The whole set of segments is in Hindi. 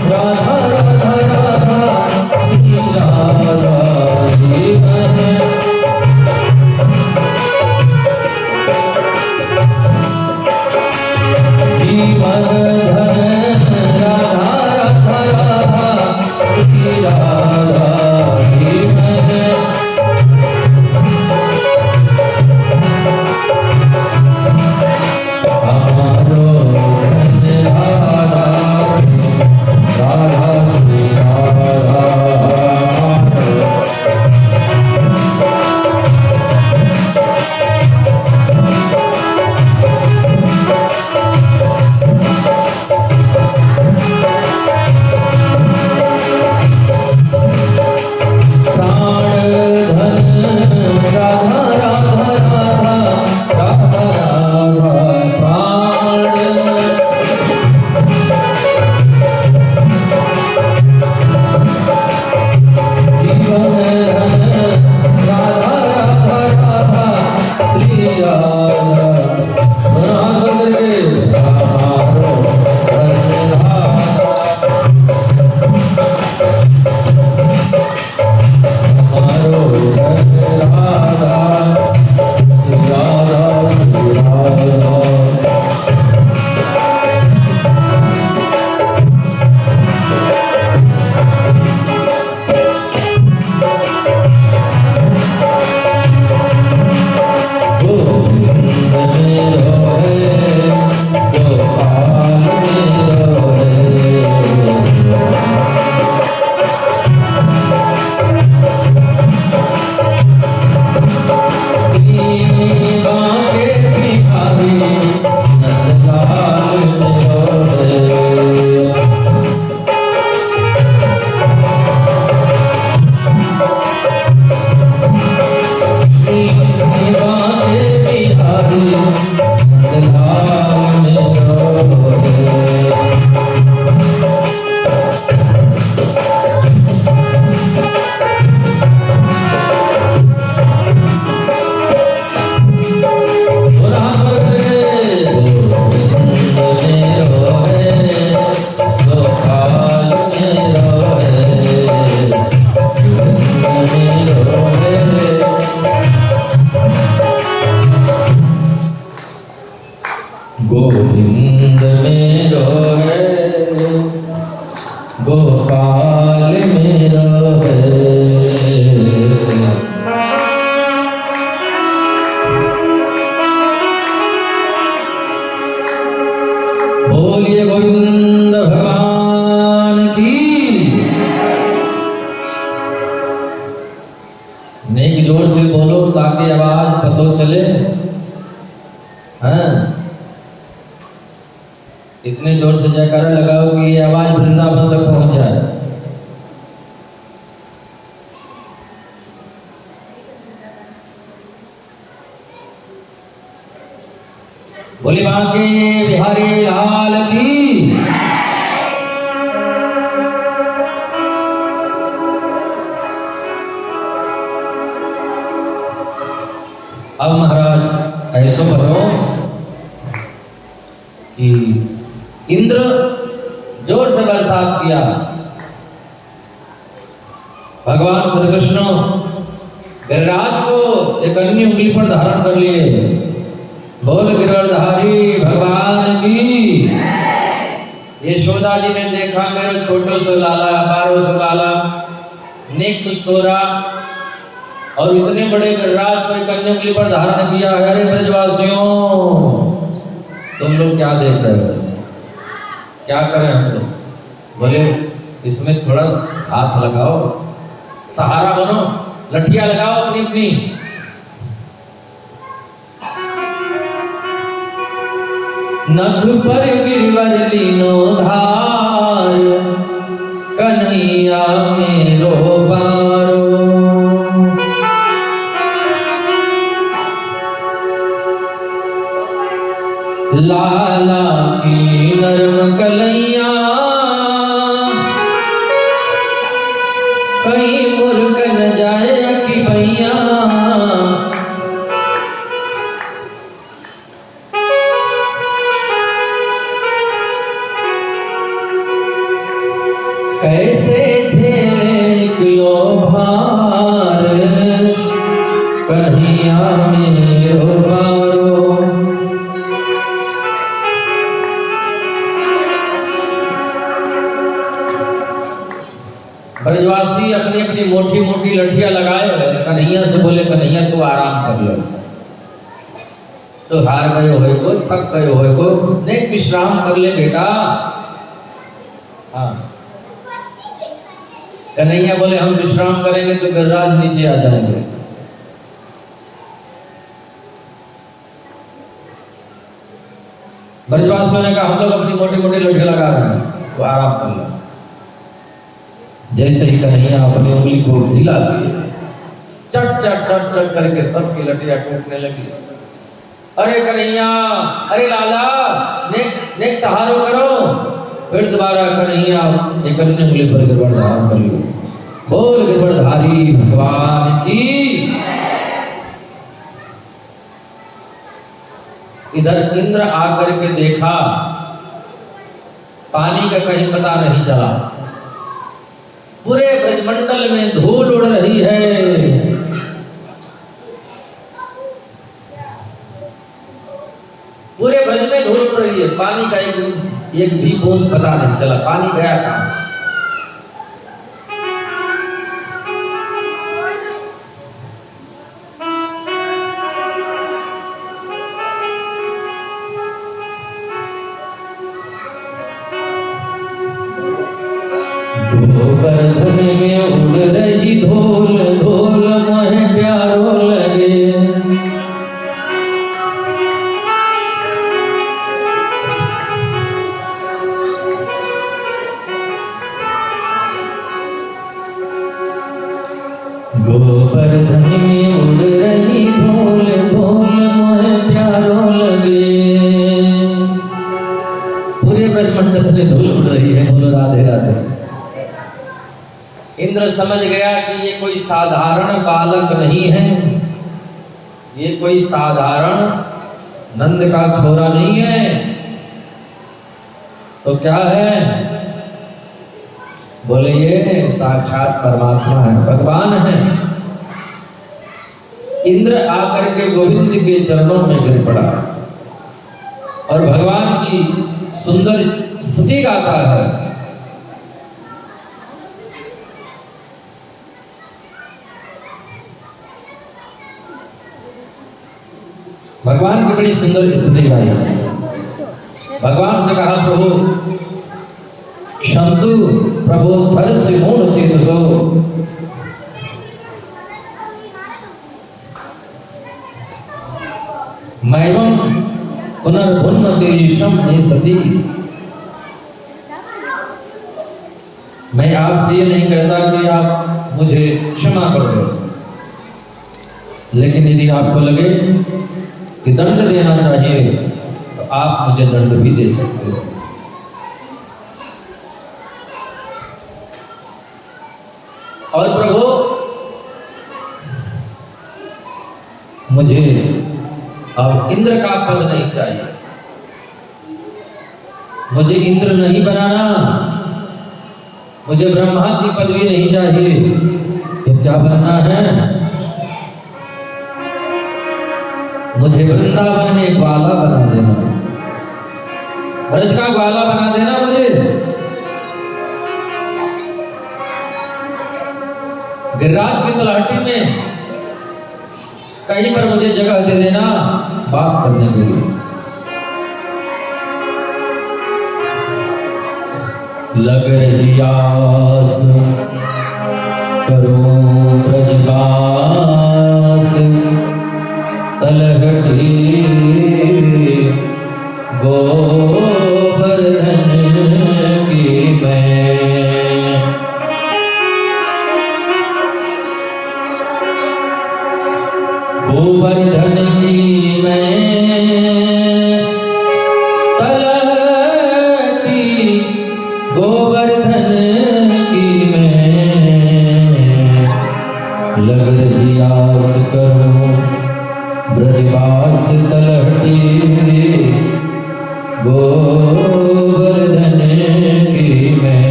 राधा जयकारा लगाओ कि ये आवाज वृंदावन तक पहुंच जाए। बोले बांके बिहारी लाल की। अब महाराज ऐसो करो कि इंद्र जोर से बरसात किया। भगवान श्री कृष्ण गिरिराज को एक अन्य उंगली पर धारण कर लिए। बोल गिरधारी भगवान की। यशोदा जी ने देखा मेरा छोटो सो लाला, बारो सो लाला, नेक सो छोरा और इतने बड़े गिरिराज को एक अन्य उंगली पर धारण किया। अरे ब्रजवासियों, तुम लोग क्या देख रहे हो? क्या करें हम लोग? बोले इसमें थोड़ा हाथ लगाओ, सहारा बनो, लठियां लगाओ अपनी अपनी। नभ पर गिरवर लीनो धार, कन्हैया मेरो बारो। लाला की नरम कलैया, कहीं मुर्ग न जाए कि भैया। कैसे झेले किलो भार, कन्हैया मेरो बारो। ब्रजवासी अपनी अपनी मोटी मोटी लठियां लगाए। कन्हैया से बोले कन्हैया तू आराम कर लो, तो हार गए हो को, थक गए हो को, नहीं विश्राम कर ले बेटा। हाँ, कन्हैया बोले हम विश्राम करेंगे तो गिरिराज नीचे आ जाएंगे। ब्रजवासियों ने कहा हम लोग अपनी मोटी मोटी लठियां लगा रहे हैं, तो आराम कर लो। जैसे ही कन्हैया अपनी उंगली को ढीला किए, चट चट चट चट करके सबकी लठियां टूटने लगी। अरे कन्हैया, अरे लाला, नेक सहारो करो। फिर दोबारा कन्हैया एक अन्य उंगली पर गिरवर धारण कर लियो। बोल गिरवरधारी भगवान की। इधर इंद्र आकर के देखा, पानी का कहीं पता नहीं चला। पूरे ब्रजमंडल में धूल उड़ रही है। पूरे ब्रज में धूल उड़ रही है, पानी का एक भी बूंद पता नहीं चला। पानी गया कहाँ? गोवर्धन में उड़ रही धूल, धूल मोहे प्यारो लगे। गोवर्धन में उड़ रही धूल, धूल मोहे प्यारो लगे। पूरे ब्रजमंडल में धूल उड़ रही है। बोलो राधे राधे। इंद्र समझ गया कि ये कोई साधारण बालक नहीं है, ये कोई साधारण नंद का छोरा नहीं है। तो क्या है? बोले ये साक्षात परमात्मा है, भगवान है। इंद्र आकर के गोविंद के चरणों में गिर पड़ा और भगवान की सुंदर स्तुति गाता है। भगवान की बड़ी सुंदर स्तुति गाई। भगवान से कहा प्रभु शंतु प्रबोधर से मूढ़ चेतसो, मैवं पुनर्भुन्नतिरीशं मे सती। मैं आपसे ये नहीं कहता कि आप मुझे क्षमा कर दो, लेकिन यदि आपको लगे कि दंड देना चाहिए तो आप मुझे दंड भी दे सकते हो। और प्रभु, मुझे अब इंद्र का पद नहीं चाहिए, मुझे इंद्र नहीं बनाना, मुझे ब्रह्मा की पदवी नहीं चाहिए। तो क्या बनना है? मुझे वृंदावन में ग्वाला बना देना, ब्रज का ग्वाला बना देना मुझे। गिरिराज की तलहटी में कहीं पर मुझे जगह दे देना वास करने के लिए। लग रही आस करूं ब्रजवास, तलहटी गोवर्धन की मैं, गोवर्धन की मैं, तलहटी गोवर्धन की मैं, लग रही आस करूं ब्रजवास, तलहटी गोवर्धन की मैं।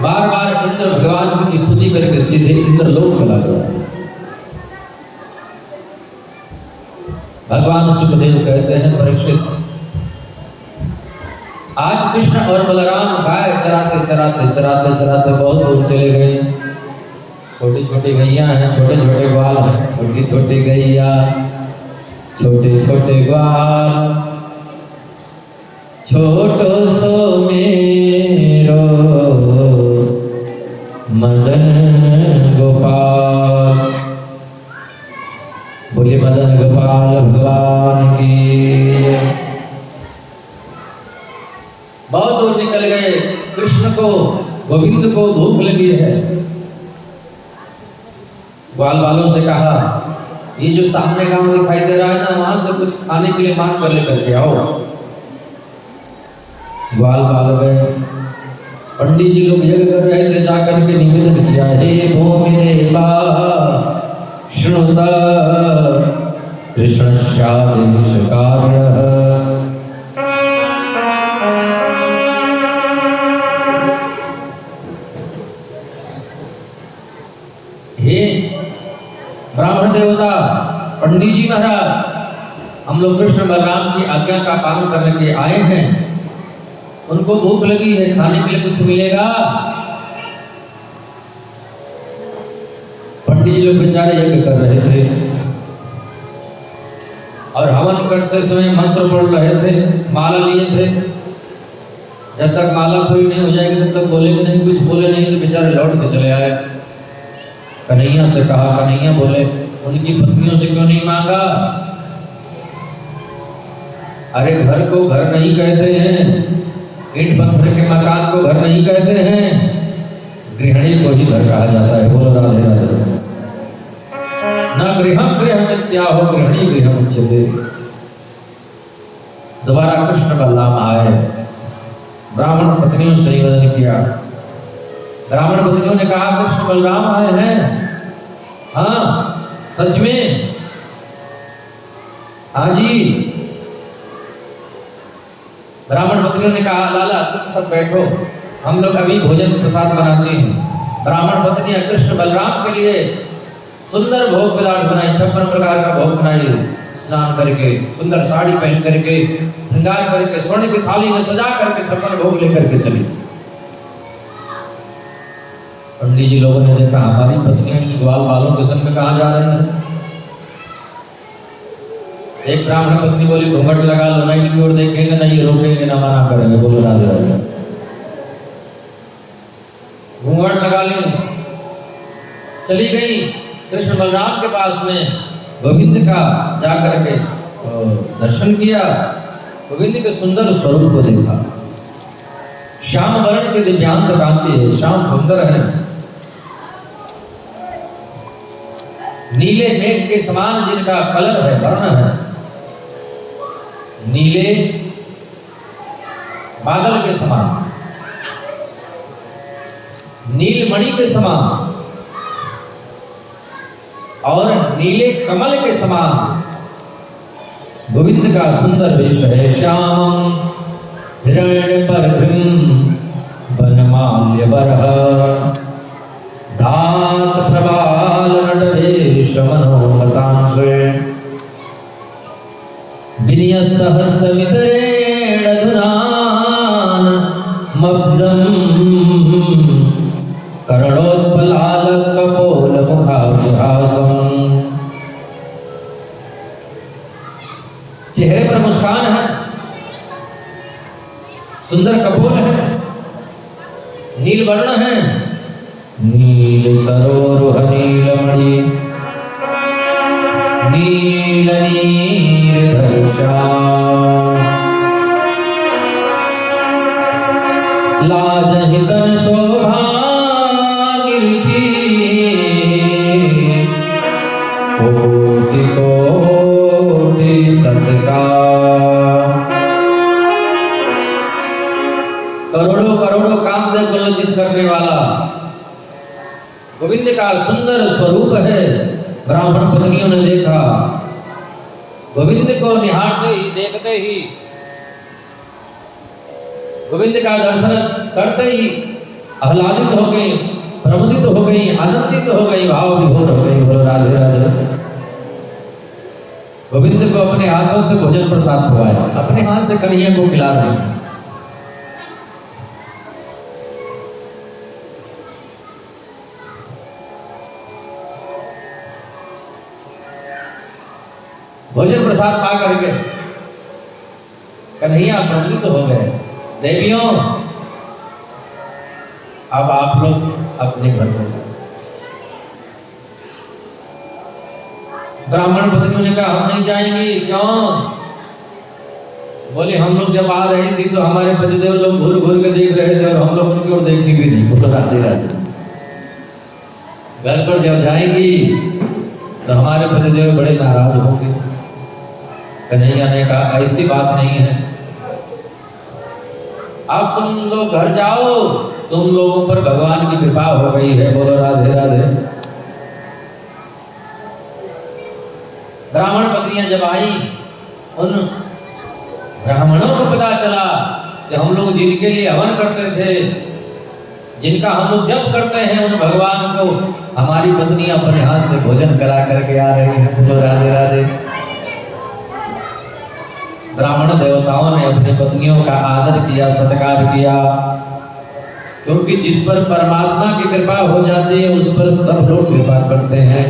बार बार इंद्र भगवान की स्तुति करके सीधे इंद्रलोक चला गया। भगवान सुखदेव कहते हैं, परीक्षित, आज कृष्ण और बलराम गाय चराते चराते चराते चराते बहुत दूर चले गए। छोटी छोटी गैया हैं, छोटे छोटे ग्वाल हैं, छोटी छोटी गैया, छोटे छोटे ग्वाल, छोटो सो मेरो मदन गोपाल। बोले मदन गोपाल भगवान की। बहुत दूर निकल गए। कृष्ण को, गोविंद को भूख लगी है। ग्वाल वालों से कहा, ये जो सामने गांव दिखाई दे रहा है ना, वहां से कुछ खाने के लिए मांग कर लेकर के आओ। ग्वाल वाल गए। पंडित जी लोग यज्ञ कर रहे थे, जाकर के निवेदन किया, हे भूमि देवा श्रुता कृष्णस्यादिशकारः। हे ब्राह्मण देवता, पंडित जी महाराज, हम लोग कृष्ण बलराम की आज्ञा का पालन करने के आए हैं, उनको भूख लगी है, खाने के लिए कुछ मिलेगा? पंडित जी लोग बेचारे यज्ञ कर रहे थे और हवन करते समय मंत्र पढ़ रहे थे, माला लिए थे। जब तक माला पूरी नहीं हो जाएगी तब तक बोलेंगे नहीं, कुछ बोले नहीं तो बेचारे लौट के चले आए। कन्हैया से कहा, कन्हैया बोले, उनकी पत्नियों से क्यों नहीं मांगा? अरे घर को घर नहीं कहते हैं, ईंट पत्थर के मकान को घर नहीं कहते हैं, गृहिणी को ही घर कहा जाता है। बोलो राधे राधे। न गृहम गृहमित्याहो गृहिणी गृहमुच्यते। दोबारा कृष्ण बलराम आए, ब्राह्मण पत्नियों से निवेदन किया। ब्राह्मण पत्नियों ने कहा, कृष्ण बलराम आए हैं? हाँ, सच में? हाँ जी। ब्राह्मण पत्नियों ने कहा, लाला तुम सब बैठो, हम लोग अभी भोजन प्रसाद बनाते हैं। ब्राह्मण पत्नियां कृष्ण बलराम के लिए सुंदर भोग पदार्थ बनाई, 56 प्रकार का भोग बनाई। स्नान करके, सुंदर साड़ी पहन करके, श्रृंगार करके, स्वर्ण की थाली में सजा करके 56 भोग लेकर के चली। पंडित जी लोगों ने देखा, हमारी पत्नियां ग्वाल वालों के संग में कहाँ जा रही हैं? एक ब्राह्मण पत्नी बोली, घूंघट लगा लो, नहीं की ओर देखेंगे, नहीं रोकेंगे, ना मना करेंगे। बोलो राधे राधे। घूंघट लगा ली, चली गई कृष्ण बलराम के पास में, गोविंद का जाकर के दर्शन किया। गोविंद के सुंदर स्वरूप को देखा। श्याम वर्ण के दिव्यांत कांति है, श्याम सुंदर है, नीले मेघ के समान जिनका कलर है, वर्ण है, नीले बादल के समान, नीलमणि के समान और नीले कमल के समान गोविंद का सुंदर वेश है। श्यामं हिरण्यपर्भिं वनमाल्यबरः धात प्रबाल नटवेश मनोहतांशे विन्यस्त हस्तमितरेण धुनान् मब्जम् करणोत्पलालक कपोल मुखाभिहासम्। चेहरे पर मुस्कान है, सुंदर कपोल है, नील वर्ण है, नील सरोरुह नीलमणि नील नील श्याम लाजहितन शोभा निरखी कोटि कोटि सत्कार। करोड़ों करोड़ों कामदेव को लज्जित करने वाला गोविंद का सुंदर स्वरूप है। ब्राह्मण पत्नियों ने देखा, गोविंद को निहारते ही, देखते ही, गोविंद का दर्शन करते ही आह्लादित हो गई, प्रमुदित हो गई, आनंदित हो गई, भाव विभोर हो गई। बोलो राधे राधे। गोविंद को अपने हाथों से भोजन प्रसाद खवाया, अपने हाथ से कन्हैया को खिला रहे। भोजन प्रसाद पा करके कन्हैया प्रमुदित हो गए। देवियों, अब आप लोग अपने घर में जाओ। ब्राह्मण पत्नियों ने कहा हम नहीं जाएंगी। क्यों? बोले हम लोग जब आ रही थी तो हमारे पतिदेव लोग घूर घूर के देख रहे थे और हम लोग उनकी ओर देखी भी नहीं। वो तो राधे राधे। घर पर जब जाएंगी तो हमारे पतिदेव बड़े नाराज होंगे। कन्हैया ने कहा ऐसी बात नहीं है, अब तुम लोग घर जाओ, तुम लोगों पर भगवान की कृपा हो गई है। बोलो राधे राधे। ब्राह्मण पत्नियां जब आई, उन ब्राह्मणों को पता चला कि हम लोग जिनके लिए हवन करते थे, जिनका हम लोग जप करते हैं, उन भगवान को हमारी पत्नियां अपने हाथ से भोजन करा करके आ रही हैं। बोलो राधे राधे। ब्राह्मण देवताओं ने अपनी पत्नियों का आदर किया, सत्कार किया, क्योंकि जिस पर परमात्मा की कृपा हो जाती है उस पर सब लोग कृपा करते हैं,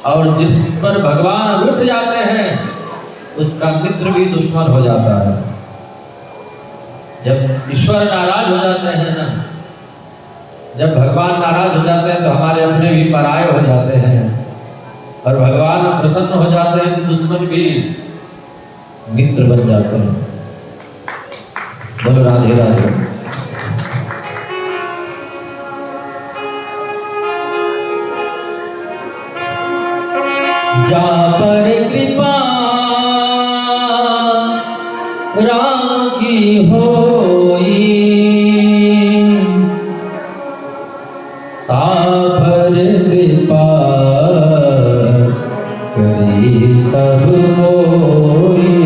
और जिस पर भगवान रुठ जाते हैं उसका मित्र भी दुश्मन हो जाता है। जब ईश्वर नाराज हो जाते हैं ना, जब भगवान नाराज हो जाते हैं तो हमारे अपने भी पराये हो जाते हैं, और भगवान प्रसन्न हो जाते हैं तो दुश्मन भी मित्र बन जाते हैं। बोलो राधे राधे। जा पर कृपा राम की होई, ता पर कृपा करी सब होई।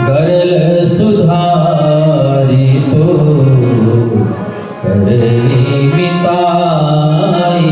गरल सुधारी तो करनी मिताई,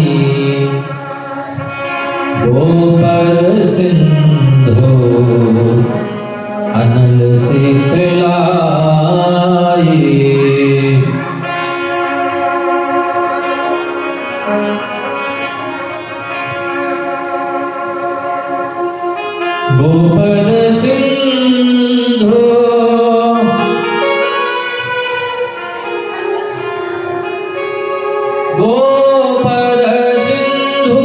गोपद सिंधु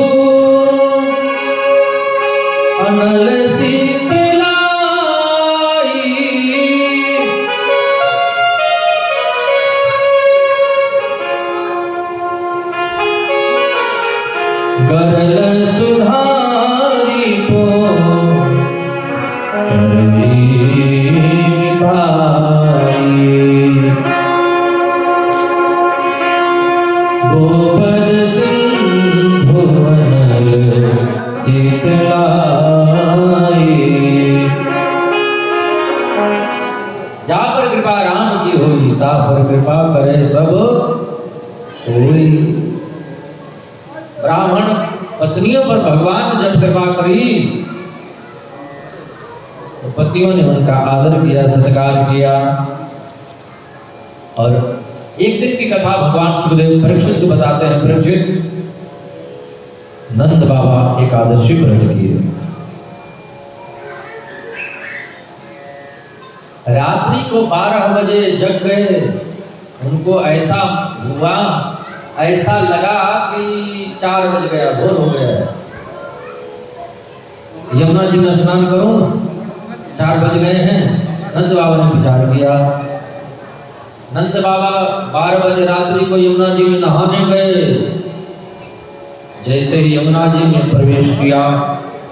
अनल शीतलाई, गरल सुधारी को गोपद सिंधु अनल शीतलाई। जा पर कृपा राम की होई, ता पर कृपा करे सब कोई। ब्राह्मण पत्नियों पर भगवान ने जब कृपा करी तो पतियों ने उनका आदर किया, सत्कार किया। और एक दिन की कथा भगवान सुखदेव परीक्षित को बताते हैं। परीक्षित, नंद बाबा एकादशी व्रत किए। रात्रि को 12 बजे जग गए। उनको ऐसा हुआ, ऐसा लगा कि 4 बज गया, भोर हो गया। यमुना जी में स्नान करूं, 4 बज गए हैं। नंद बाबा ने विचार किया। नंद बाबा 12 बजे रात्रि को यमुना जी में नहाने गए। जैसे ही यमुना जी में प्रवेश किया,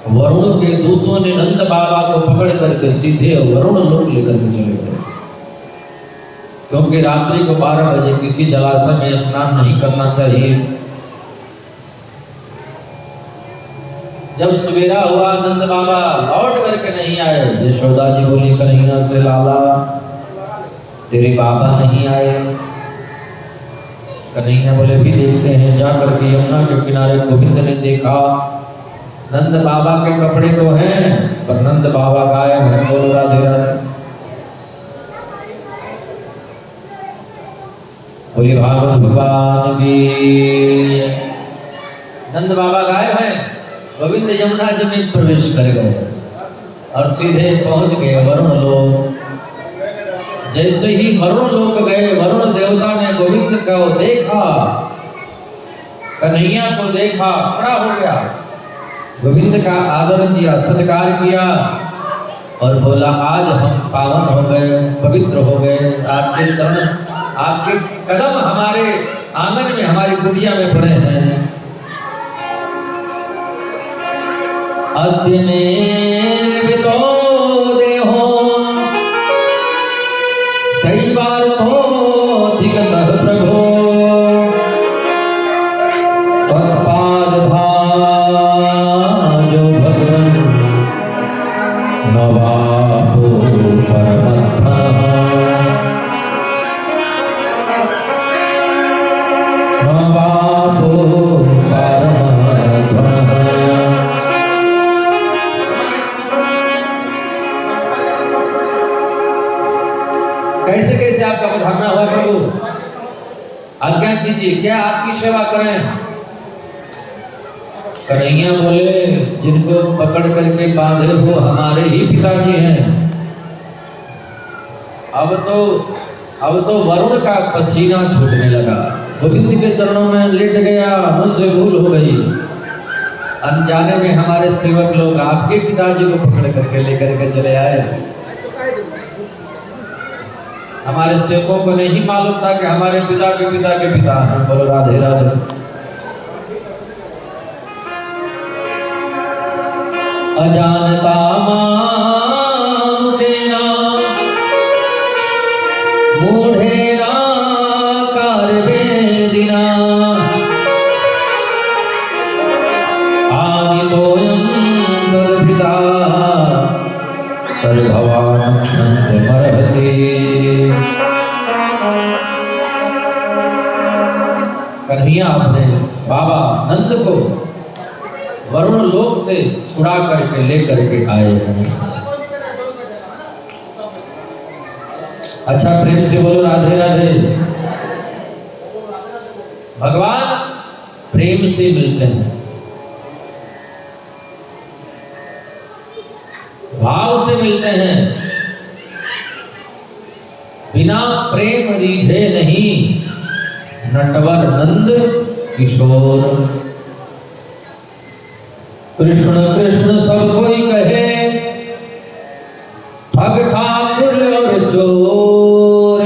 वरुण के दूतों ने नंद बाबा को पकड़ करके सीधे वरुण लोक लेकर के चले गए। क्योंकि रात्रि को 12 बजे किसी जलाशय में स्नान नहीं करना चाहिए। जब सवेरा हुआ, नंद बाबा लौट करके नहीं आए। यशोदा जी बोली, कन्हैया से लाला तेरे बाबा नहीं आए। कन्हैया बोले, भी देखते हैं। जाकर के यमुना के किनारे गोविंद ने देखा, नंद बाबा के कपड़े तो हैं पर नंद बाबा गायब हैं। बोल राधे राधे। बोली भागवत भगवान की। नंद बाबा गायब हैं। गोविंद यमुना जी में प्रवेश कर गए और सीधे पहुंच गए वरुण लोक। जैसे ही वरुण लोक गए, वरुण देवता ने गोविंद को देखा, कन्हैया को देखा, खड़ा हो गया, गोविंद का आदर किया, सत्कार किया और बोला, आज हम पावन हो गए, पवित्र हो गए। आपके चरण, आपके कदम हमारे आंगन में, हमारी कुटिया में पड़े हैं। अद्य में निर्मितो देहो दैवार्थोऽधिगतः प्रभो, तत्पादभाजो भगवन् नवाहो परमत्थः। नवाहो परमत्थः। कैसे कैसे आपका पधारना हुआ प्रभु, आज्ञा कीजिए, क्या आपकी सेवा करें। कन्हैया बोले, जिनको पकड़ करके बांधे हो हमारे ही पिताजी हैं। अब तो वरुण का पसीना छूटने लगा। गोविंद के चरणों में लेट गया, मुझसे भूल हो गई। अनजाने में हमारे सेवक लोग आपके पिताजी को पकड़ करके लेकर के चले आए। हमारे सेवकों को नहीं मालूम था कि हमारे पिता के पिता के पिता हैं। बोलो राधे राधे। अजानता मानुतेना मूढ़ेना कारवेदिना, आनितोयं तद्भिता तद्भवान् क्षन्तमर्हति। कन्हैया अपने बाबा नंद को वरुण लोक से छुड़ा करके लेकर के आए हैं। अच्छा, प्रेम से बोलो राधे राधे। भगवान प्रेम से मिलते हैं, भाव से मिलते हैं। बिना प्रेम रीझे नहीं, नटवर नंद किशोर। कृष्ण कृष्ण सब कोई कहे, ठग ठाकुर और चोर।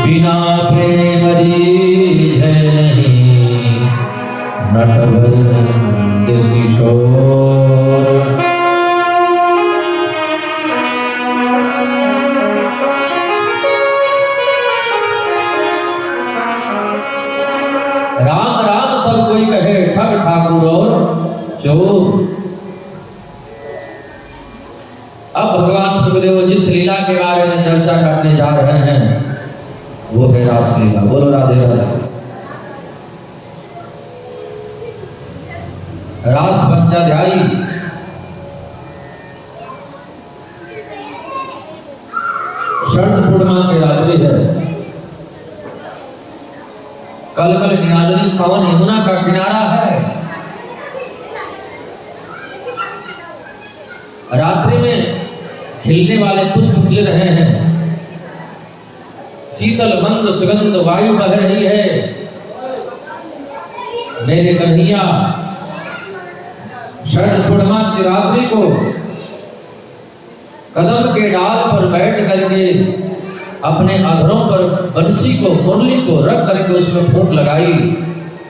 बिना प्रेम रीझ नहीं नटवर नंद किशोर। राम राम सब कोई कहे, ठग ठाकुर और चोर। अब भगवान सुखदेव जिस लीला के बारे में चर्चा करने जा रहे हैं वो है रास लीला। बोलो राधे राधे। रास पंचाध्यायी शरद पूर्णिमा की रात्रि है। कल कल नीलांजनी पावन यमुना का किनारा है। रात्रि में खिलने वाले पुष्प खिल रहे हैं, शीतल मंद सुगंध वायु बह रही है। मेरे कन्हैया शरद पूर्णिमा की रात्रि को कदम के डाल पर बैठ करके अपने अधरों पर बंसी को, मुरली को रख करके उसमें फूंक लगाई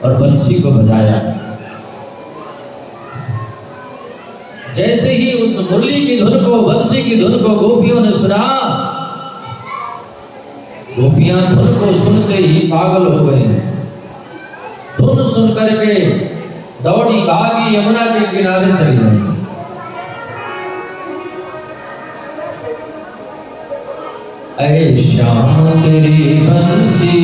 और बंसी को बजाया। जैसे ही उस मुरली की धुन को, बंसी की धुन को गोपियों ने सुना, गोपियां धुन को सुनते ही पागल हो गई। धुन सुन करके दौड़ी भागी यमुना के किनारे चली गई। अरे श्याम तेरी बंसी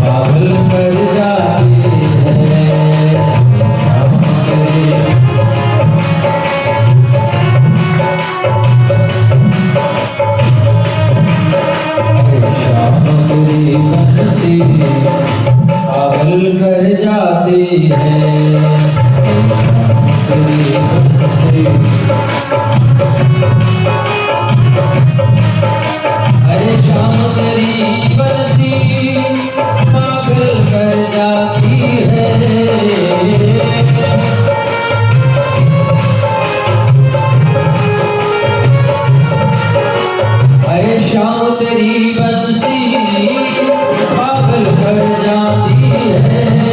पागल कर जाती है। श्याम तेरी बंसी पागल कर जाती है। अरे श्याम तेरी बंसी पागल कर जाती है। अरे श्याम तेरी बंसी पागल कर जाती है।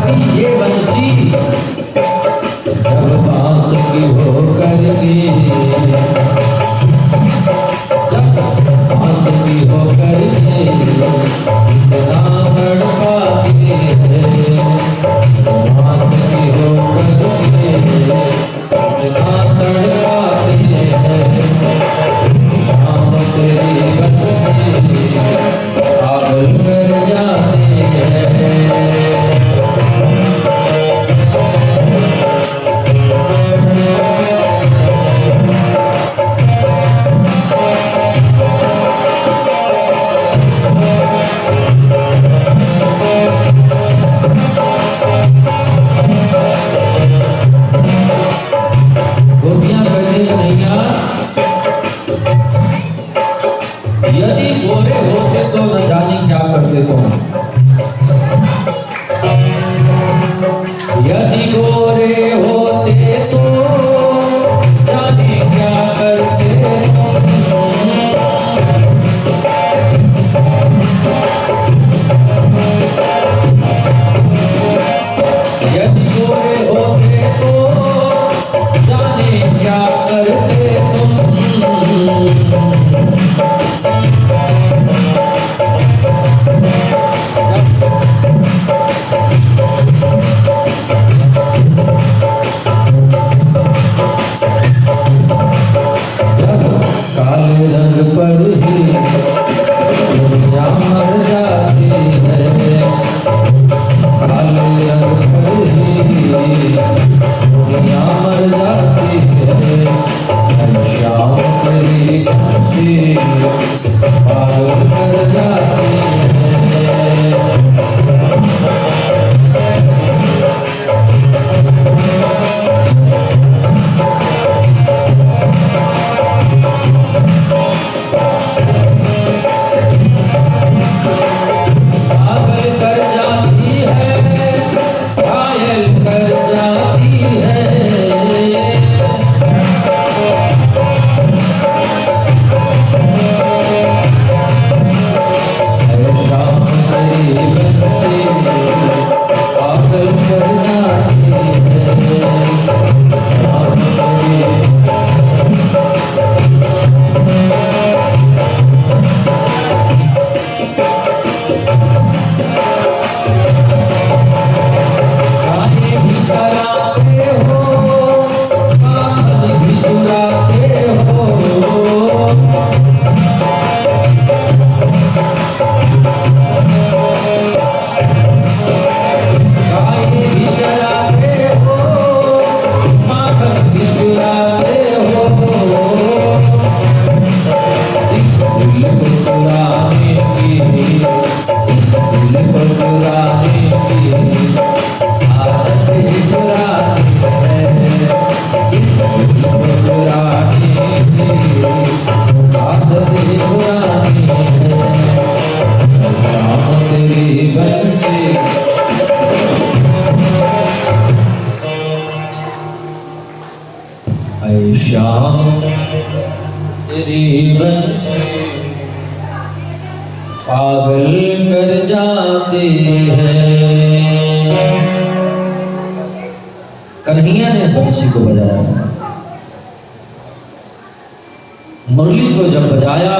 बजती ये बंसी जब बांस की हो करके, जब बांस की हो करके इतना तड़पाती है, बांस की हो करके इतना तड़पाती है, शाम तेरी बंसी पागल कर जाती है। गोपियां कहती कन्हैया, यदि गोरे होते तो न जाने क्या करते तुम, यदि गोरे होते तो जाने क्या करते तुम, यदि गोरे होते तो जाने क्या करते तुम। काले रंग पर ही दुनिया मर जाती है, काले रंग पर ही दुनिया मर जाती है, श्याम तेरी बंसी पागल कर जाती है। पागल कर जाती है, घायल कर जाती है, शाम तेरी बंसी पागल कर जाती है, शाम तेरी गाने भी चलाते हो, कान भी चुराते हो, गाने भी चलाते हो, माखन भी चुराते हो, इस दिल को चुराने की, इस दिल को चुराने की आदत ही चुरानी है, इस दिल को चुराने की आदत ही चुरानी है। शाम तेरी बंसी ऐ श्याम तेरी बंसी पागल कर जाती है। कन्हैया ने बंसी को बजाया, मुरली को जब बजाया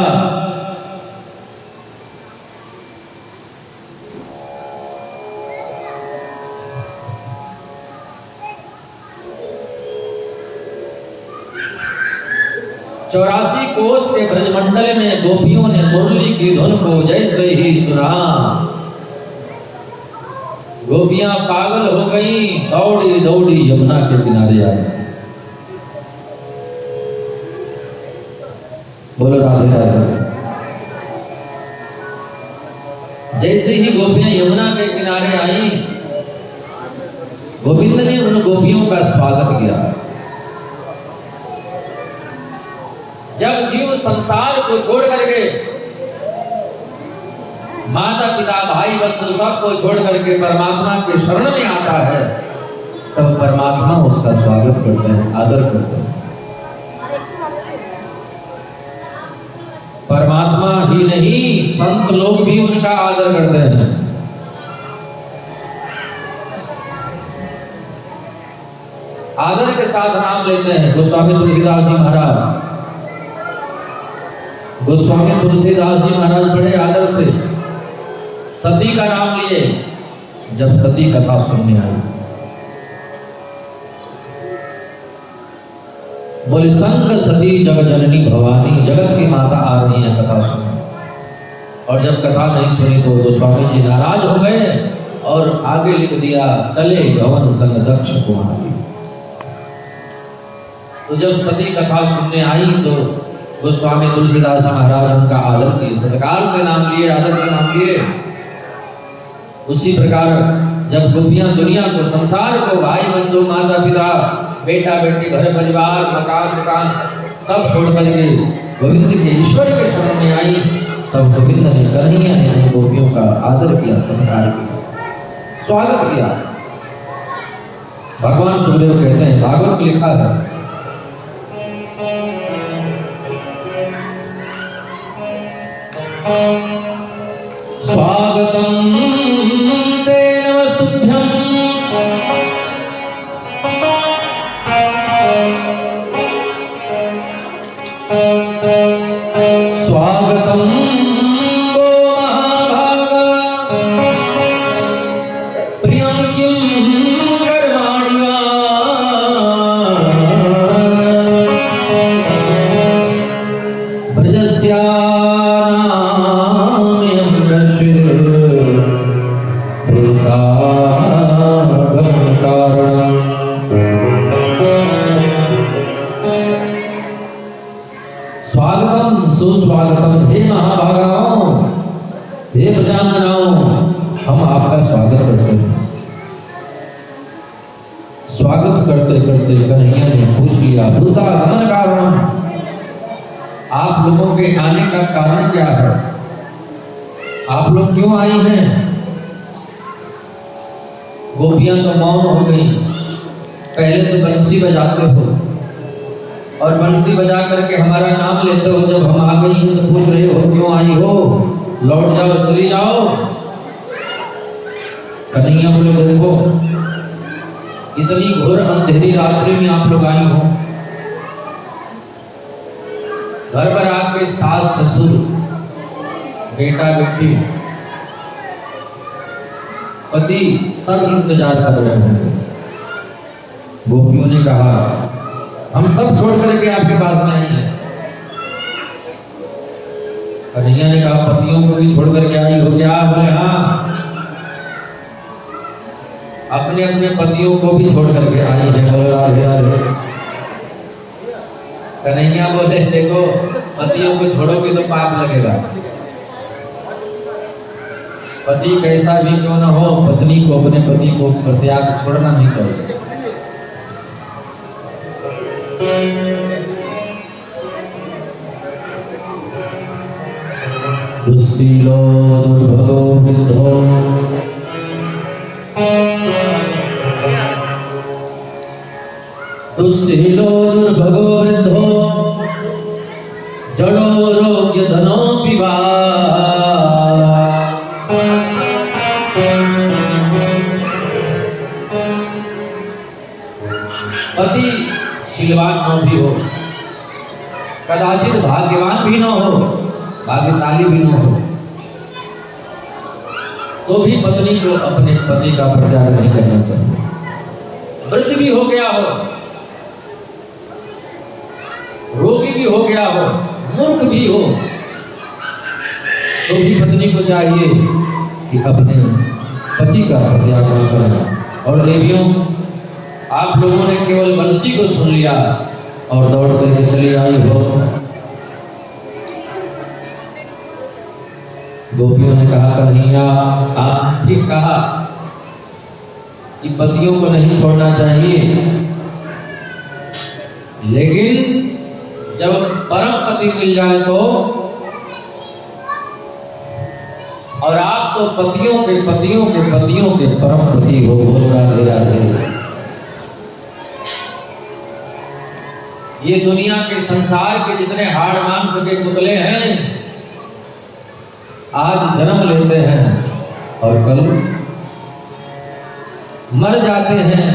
चौरासी कोस के ब्रजमंडल में गोपियों ने मुरली की धुन को जैसे ही सुना, गोपियां पागल हो गई, दौड़ी दौड़ी यमुना के किनारे आई। बोलो राधे राधे। जैसे ही गोपियां यमुना के किनारे आई, गोविंद ने उन गोपियों का स्वागत किया। जब जीव संसार को छोड़ करके, माता पिता भाई बंधु सबको छोड़ करके परमात्मा के शरण में आता है, तब परमात्मा उसका स्वागत करते हैं, आदर करते हैं। परमात्मा ही नहीं, संत लोग भी उनका आदर करते हैं। आदर के साथ नाम लेते हैं। गोस्वामी तुलसीदास जी महाराज, गोस्वामी तुलसीदास जी महाराज बड़े आदर से सती का नाम लिए जब सती कथा सुनने आई। बोले संग सती जग जननी भवानी, जगत की माता आ रही है कथा सुनने। और जब कथा नहीं सुनी तो गोस्वामी जी नाराज हो गए और आगे लिख दिया चले भवन संग दक्ष कुमारी। तो जब सती कथा सुनने आई तो गोस्वामी तुलसीदास महाराज उनका आदर किए, सत्कार से नाम लिए, आदर से नाम लिए। उसी प्रकार जब गोपियां दुनिया को, संसार को, भाई बंधु, माता पिता, बेटा बेटी, घर परिवार, मकान दुकान सब छोड़ करके गोविंद के, ईश्वर के शरण में आई, तब गोविंद ने, कन्हैया ने गोपियों का आदर किया, सत्कार किया, स्वागत किया। भगवान सुखदेव कहते हैं, भागवत में लिखा है, स्वागतम ते नमस्तुभ्यं स्वागतम गो महाभागा प्रियं किं कर्माणि वा ब्रजस्या सुस्वागतम, हे महाभागाओं, हे प्रजांगनाओं, हम आपका स्वागत करते हैं। स्वागत करते करते कन्हैया ने पूछ लिया, भूता गमन कारण, आप लोगों के आने का कारण क्या है? आप लोग क्यों आई हैं? गोपियां तो मौन हो गई। पहले तो बंसी बजाते हो और बंसी बजा करके हमारा नाम लेते हो, जब हम आ गई हो तो पूछ रहे हो क्यों आई हो, लौट जाओ, चली जाओ। कन्हैया बोले, देखो इतनी घोर अंधेरी रात्रि में आप लोग आई हो, घर पर आपके सास ससुर, बेटा बेटी, पति सब इंतजार कर रहे हैं। गोपियों ने कहा, हम सब छोड़ करके आपके पास में आई हैं। कन्हैया ने कहा, पतियों को भी छोड़ करके आई हो क्या? बोले हाँ, अपने अपने पतियों को भी छोड़ करके आई है। बोले राधे राधे। कन्हैया बोले, देखो पतियों को छोड़ोगे तो पाप लगेगा। पति कैसा भी क्यों ना हो, पत्नी को, अपने पति को परित्याग छोड़ना नहीं चाहिए। दुस्सीलो दुर्भगो विद्धो दुस्सीलो दुर्भगो विद्धो जड़ो रोग्य धनो पिबा। पति शीलवान न भी हो, कदाचित भाग्यवान भी न हो, भाग्यशाली भी न हो, तो भी पत्नी को अपने पति का परित्याग नहीं करना चाहिए। वृद्ध भी हो गया हो, रोगी भी हो गया हो, मूर्ख भी हो, तो भी पत्नी को चाहिए कि अपने पति का परित्याग न करना। और देवियों, आप लोगों ने केवल बंसी को सुन लिया और दौड़ करके चली आई हो। गोपियों ने कहा, कन्हैया आप ठीक कहा कि पतियों को नहीं छोड़ना चाहिए, लेकिन जब परम पति मिल जाए तो, और आप तो पतियों के पतियों के पतियों के परम पति हो। बोल राधे राधे। ये दुनिया के, संसार के जितने हाड़ मांस के पुतले हैं, आज जन्म लेते हैं और कल मर जाते हैं।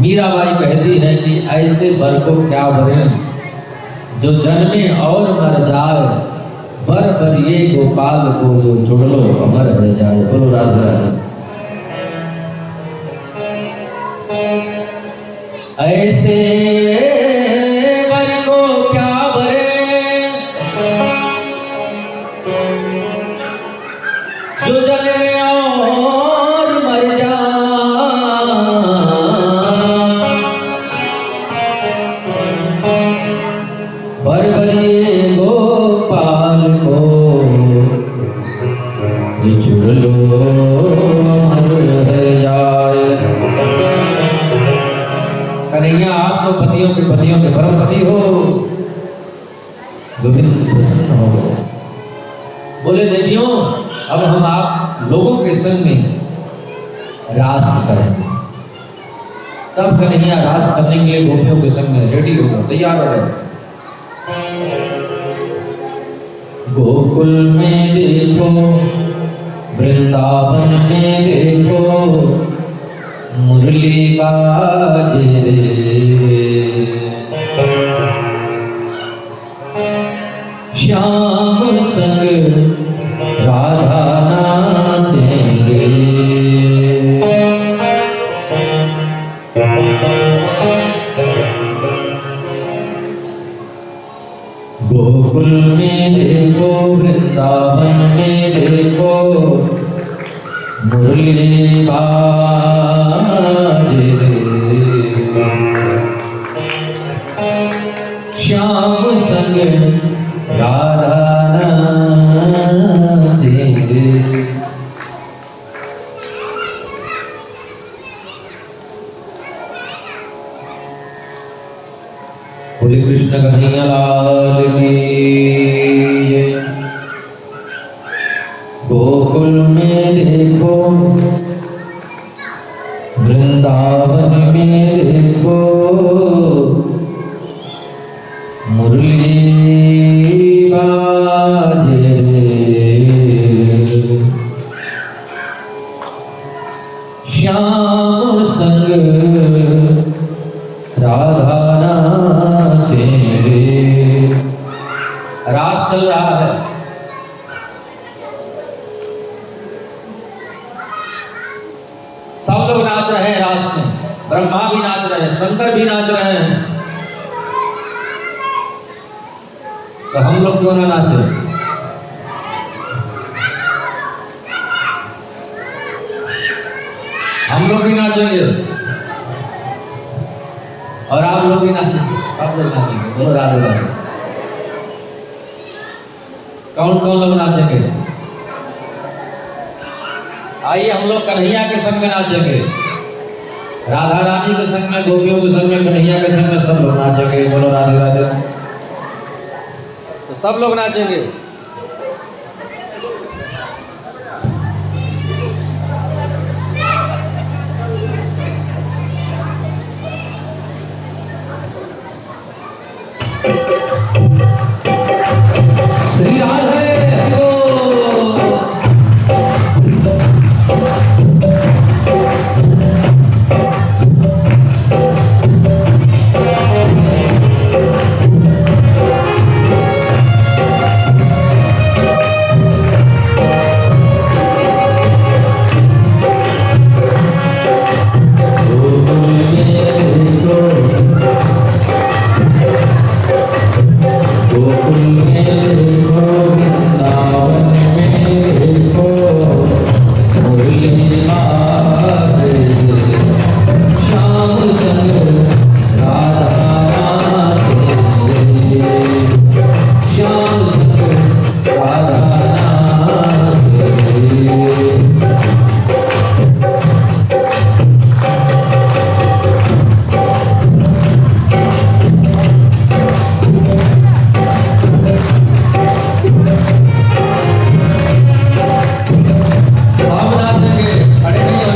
मीराबाई कहती है कि ऐसे बर को क्या भरे जो जन्मे और मर जाए, बर बरिए गोपाल को जो जुड़ लो अमर रह जाए। बोलो राधे राधे। ऐसे बर को क्या भरे जो जन्मे और मर जाए, बर बरिए गोपाल को जुड़ लो अमर रह जाए। कन्हैया आप तो पतियों के परम पति हो, गोविंद प्रसन्न हो। बोले देवियों अब हम आप लोगों के संग में रास करेंगे। तब कन्हैया रास करने के लिए गोपियों के संग में रेडी हो गए, तैयार हो गए। गोकुल में देखो, वृंदावन में देखो, मुरली बाजे रे, श्याम संग राधा नाचेंगे। गोकुल में देखो, वृंदावन में देखो, मुरली बाजे रे, श्याम संग राधा नाचेंगे। बोले कृष्ण कन्हैया लाल की। गोकुल में देखो, वृंदावन में देखो, मुरली बाजे रे, श्याम संग राधा नाचेंगे। रास चल रहा है। सब लोग नाच रहे हैं रास में, ब्रह्मा भी नाच रहे हैं, शंकर भी नाच रहे हैं, तो हम लोग क्यों ना नाचे? हम लोग भी नाचेंगे और आप लोग भी नाचेंगे, सब लोग नाचेंगे। बोलो राधे राधे। कौन कौन लोग नाचेंगे? आइए हम लोग कन्हैया के संग में नाचेंगे, राधा रानी के संग में, गोपियों के संग में, कन्हैया के संग में, सब लोग नाचेंगे। बोलो राधे राधे। तो सब लोग नाचेंगे। श्री राधे खड़े नहीं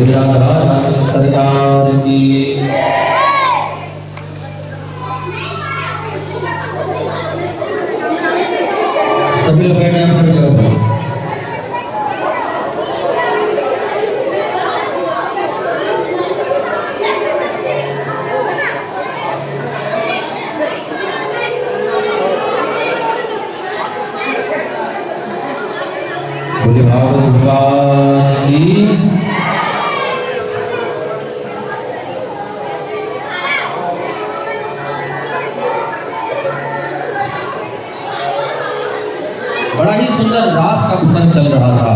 बोले राधा रानी सरकार की। सभी लोग बैठे हैं, बैठ जाओ। बोले भागवत भगवान की। बड़ा ही सुंदर रास का प्रसंग चल रहा था।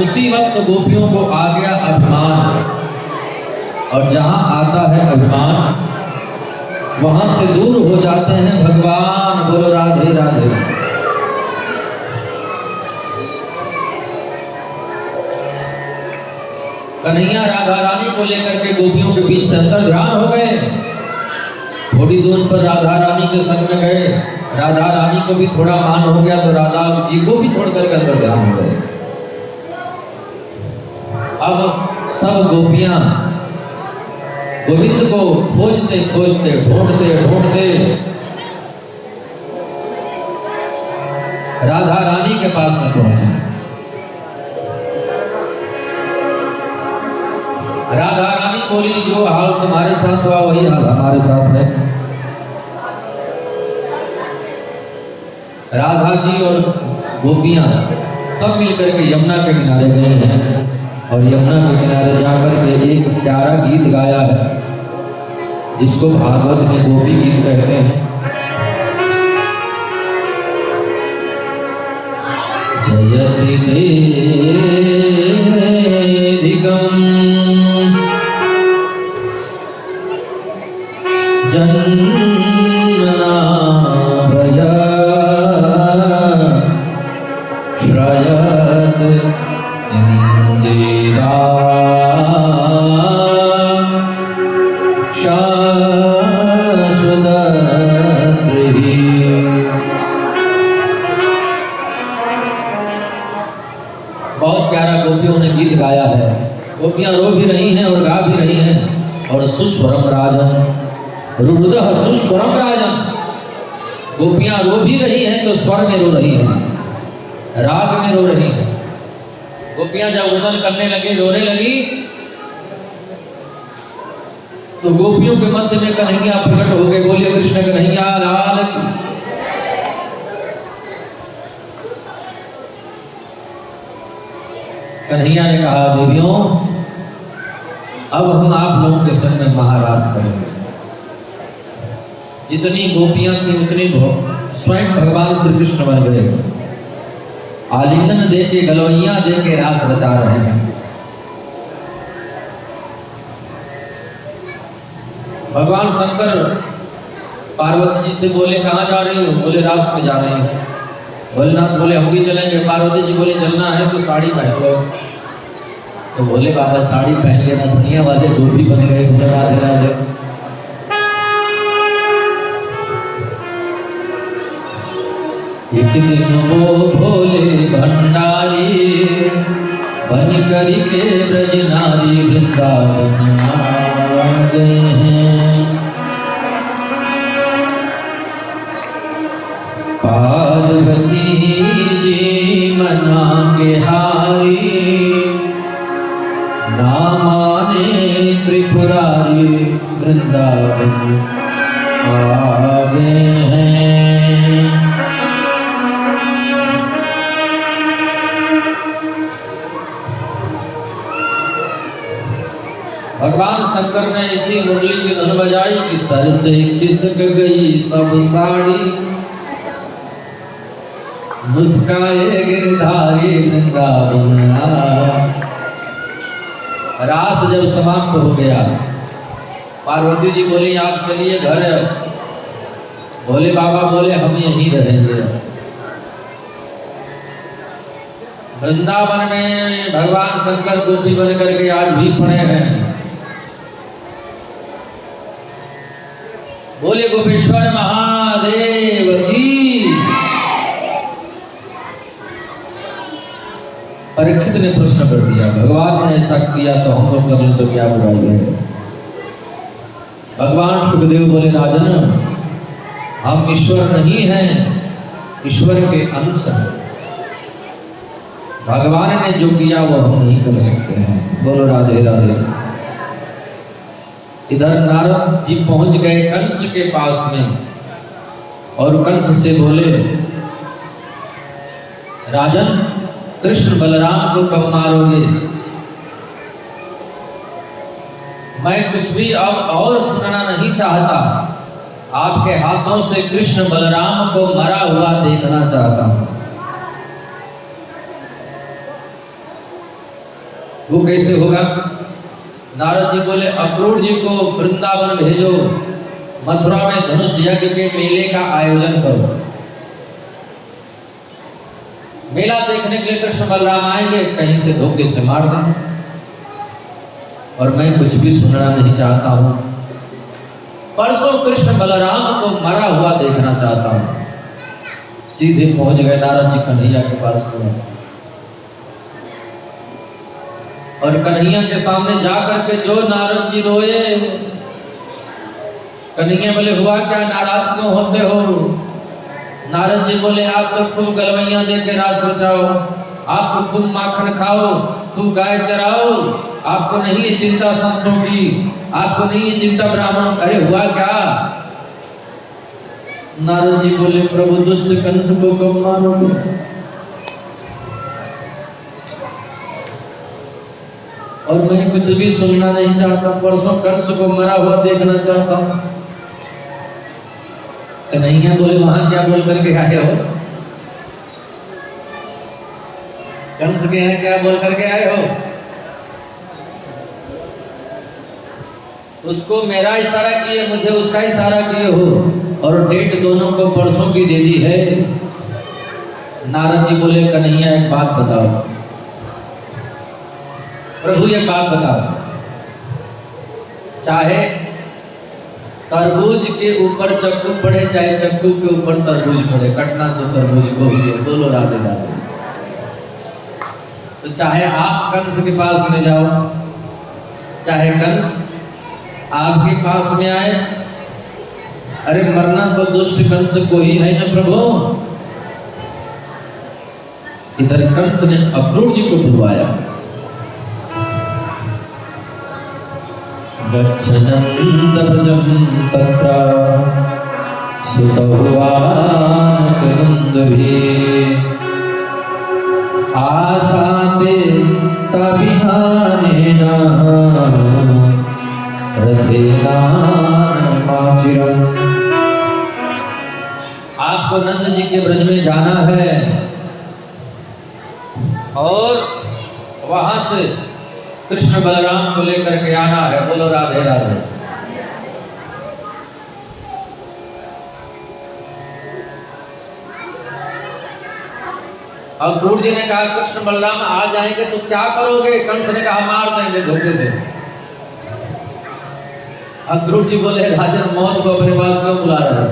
उसी वक्त गोपियों को आ गया अभिमान, और जहां आता है अभिमान वहां से दूर हो जाते हैं भगवान। बोलो राधे राधे। कन्हैया राधा रानी को लेकर के गोपियों के बीच से अंतर ध्यान हो गए। थोड़ी दूर पर राधा रानी के संग में गए, राधा रानी को भी थोड़ा मान हो गया तो राधा जी को भी छोड़ करके अंतर ध्यान हो गए। अब सब गोपियां गोविंद को खोजते खोजते ढूंढते ढूंढते राधा रानी के पास में पहुंचे। राधा रानी बोली, जो हाल तुम्हारे साथ हुआ वही हाल हमारे साथ है। राधा जी और गोपियां सब मिलकर के यमुना के किनारे गए हैं, और यमुना के किनारे जाकर के एक प्यारा गीत गाया है, जिसको भागवत में गोपी गीत कहते हैं। जयति देदिगम जन्मना व्रज श्रयत इंदिरा शाश्वतत्री। बहुत प्यारा गोपियों ने गीत गाया है। गोपियां रो भी रही हैं और गा भी रही हैं। और सुस्वरम राजन रुद्र सुस्वरम राजन, गोपियां रो भी रही हैं तो स्वर में रो रही हैं, राग में रो रही हैं। गोपियां जब रुदन करने लगी, रोने लगी, तो गोपियों के मध्य में कन्हैया प्रकट हो गए। बोले कृष्ण कन्हैया लाल की। कन्हैया ने कहा, देवियों अब हम आप लोगों के संग में महारास करेंगे। जितनी गोपियां थी उतनी स्वयं भगवान श्री कृष्ण बन गए। आलिंगन दे के, गलवैया दे के रास रचा रहे हैं। भगवान शंकर पार्वती जी से बोले, कहाँ जा रही हो? बोले रास में जा रही हूँ। भोलेनाथ बोले हम भी चलेंगे। पार्वती जी बोले चलना है तो साड़ी पहन लो। तो बोले बाबा साड़ी पहन लेना, दुनिया वाले गोपी बन गए। बोले राधे राधे। एक दिन वो भोले भंडारी बन करी के ब्रज नारी वृंदावन आ गए हैं। पार्वती जी मना के हारी, ना माने त्रिपुरारी वृंदावन आ गए हैं। भगवान शंकर ने इसी मुरली की धुन बजाई कि सर से खिसक गई सब साड़ी, मुस्काए गिरधारी वृंदावन। रास जब समाप्त हो गया, पार्वती जी बोली आप चलिए घर। भोले बाबा बोले हम यहीं रहेंगे। वृंदावन में भगवान शंकर गोपी बन करके आज भी पड़े हैं। बोले गोपेश्वर महादेव की। परीक्षित ने प्रश्न कर दिया, भगवान ने ऐसा किया तो हम लोग कर लें तो क्या बुराई है। भगवान सुखदेव बोले, राजन हम ईश्वर नहीं हैं, ईश्वर के अंश हैं। भगवान ने जो किया वो हम नहीं कर सकते हैं। बोलो राधे राधे। इधर नारद जी पहुंच गए कंस के पास में और कंस से बोले, राजन कृष्ण बलराम को कब मारोगे? मैं कुछ भी अब और सुनना नहीं चाहता, आपके हाथों से कृष्ण बलराम को मरा हुआ देखना चाहता हूं। वो कैसे होगा? नारद जी बोले, अक्रूर जी को वृंदावन भेजो, मथुरा में धनुष यज्ञ के मेले का आयोजन करो। मेला देखने के लिए कृष्ण बलराम आएंगे, कहीं से धोखे से मार दें, और मैं कुछ भी सुनना नहीं चाहता हूं। परसों कृष्ण बलराम को मरा हुआ देखना चाहता हूं। सीधे पहुंच गए नारद जी कन्हैया के पास में, और कन्हैया के सामने जाकर के जो नारद जी रोए। कन्हैया बोले, हुआ क्या, नाराज क्यों होते हो? नारद जी बोले, आप तो खूब गलवैया दे के रास रचाओ, आप तो खूब माखन खाओ, खूब गाय चराओ, आपको नहीं है चिंता संतों की, आपको नहीं है चिंता ब्राह्मणों। अरे हुआ क्या? नारद जी बोले, प्रभु दुष्ट कंस को कब मारोगे? और मैं कुछ भी सुनना नहीं चाहता, परसों कंस को मरा हुआ देखना चाहता हूं। कन्हैया बोले, वहां क्या बोल करके आए हो? कंस के यहाँ क्या बोल करके आए हो? उसको मेरा इशारा किए, मुझे उसका इशारा किए हो, और डेट दोनों को परसों की दे दी है। नारद जी बोले, कन्हैया एक बात बताओ। प्रभु ये बात बताओ, चाहे तरबूज के ऊपर चक्कू पड़े, चाहे चक्कू के ऊपर तरबूज पड़े, कटना तो तरबूज को ही है। बोलो राधे राधे। तो चाहे आप कंस के पास में जाओ, चाहे कंस आपके पास में आए, अरे मरना तो दुष्ट कंस को ही है ना प्रभु। इधर कंस ने अक्रूर जी को बुलवाया। गच्छन्तं तत्र सुतवानकन्दुभिः आसाते तविहानेन रथेनामाचिरम्। आपको नंद जी के ब्रज में जाना है और वहां से कृष्ण बलराम को लेकर के आना है। बोलो राधे राधे। अक्रूर जी ने कहा, कृष्ण बलराम आ जाएंगे तो क्या करोगे? कंस ने कहा, मार देंगे धोखे से। अक्रूर जी बोले, राजन मौत को अपने पास क्यों बुला रहे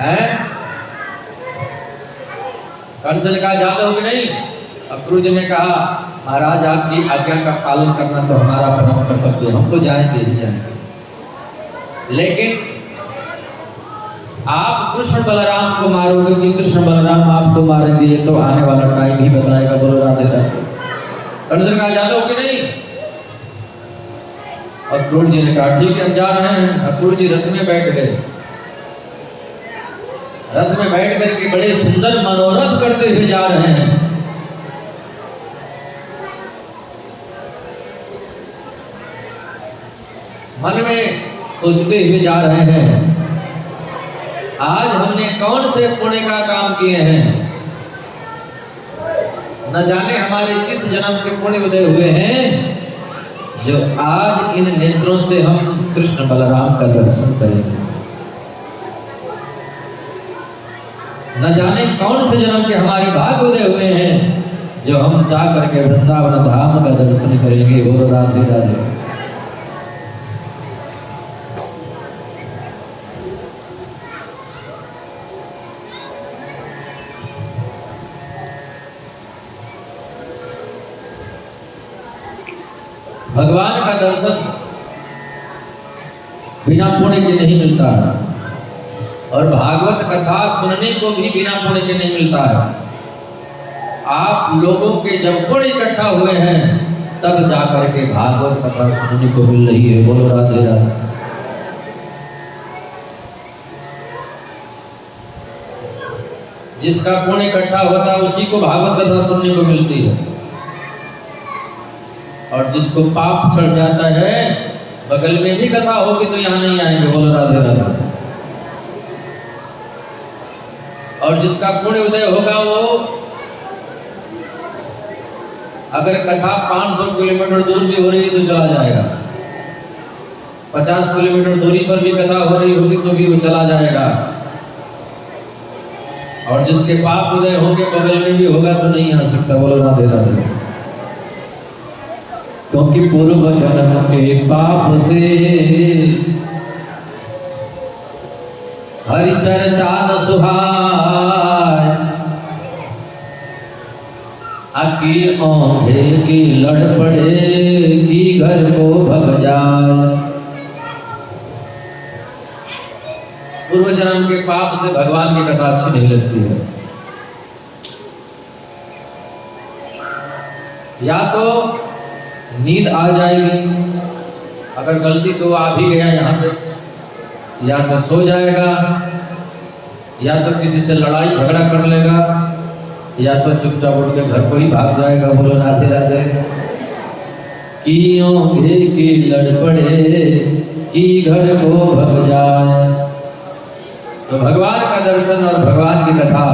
हैं? कंस ने कहा, जाते हो कि नहीं? अक्रूर जी ने कहा, महाराज आपकी आज्ञा का पालन करना तो हमारा परम कर्तव्य, हम तो जाएंगे ही जाएंगे, लेकिन आप कृष्ण बलराम को मारोगे कि कृष्ण बलराम आपको मारेंगे, ये तो आने वाला टाइम ही बताएगा। बोलो राधे राधे। कंस ने कहा, जाते हो कि नहीं? अक्रूर जी ने कहा, ठीक है हम जा रहे हैं। अक्रूर जी रथ में बैठ गए। रथ में बैठ करके बड़े सुंदर मनोरथ करते हुए जा रहे हैं। मन में सोचते हुए जा रहे हैं, आज हमने कौन से पुण्य का काम किए हैं, न जाने हमारे किस जन्म के पुण्य उदय हुए हैं, जो आज इन नेत्रों से हम कृष्ण बलराम का दर्शन करेंगे। न जाने कौन से जन्म के हमारे भाग्य उदय हुए हैं, जो हम जा करके वृंदावन धाम का दर्शन करेंगे। बोलो राधे राधे। भगवान का दर्शन बिना पुण्य के नहीं मिलता है, और भागवत कथा सुनने को भी बिना पुण्य के नहीं मिलता है। आप लोगों के जब पुण्य इकट्ठा हुए हैं तब जाकर के भागवत कथा सुनने को मिल रही है। बोलो राधे राधे। जिसका पुण्य इकट्ठा होता है उसी को भागवत कथा सुनने को मिलती है, और जिसको पाप चढ़ जाता है बगल में भी कथा होगी तो यहाँ नहीं आएंगे। बोलो राधे राधे। और जिसका पुण्य उदय होगा वो अगर कथा 500 किलोमीटर दूर भी हो रही है तो चला जाएगा, 50 किलोमीटर दूरी पर भी कथा हो रही होगी तो भी वो चला जाएगा, और जिसके पाप उदय होंगे बगल में भी होगा तो नहीं आ सकता। बोलो राधे राधे। क्योंकि पूर्व जन्म के पाप से हरि चर्चा न सुहाय, आकी औंधे की लड़ पड़े की घर को भग जाए। पूर्व जन्म के पाप से भगवान की कथा अच्छी नहीं लगती है। या तो नींद आ जाएगी, अगर गलती से वो आ भी गया यहाँ पे, या तो सो जाएगा, या तो किसी से लड़ाई झगड़ा कर लेगा, या तो चुपचाप उठ के घर को ही भाग जाएगा। बोलो राधे राधे। कियों घे की लड़ पड़े कि घर को भग जाए। तो भगवान का दर्शन और भगवान की कथा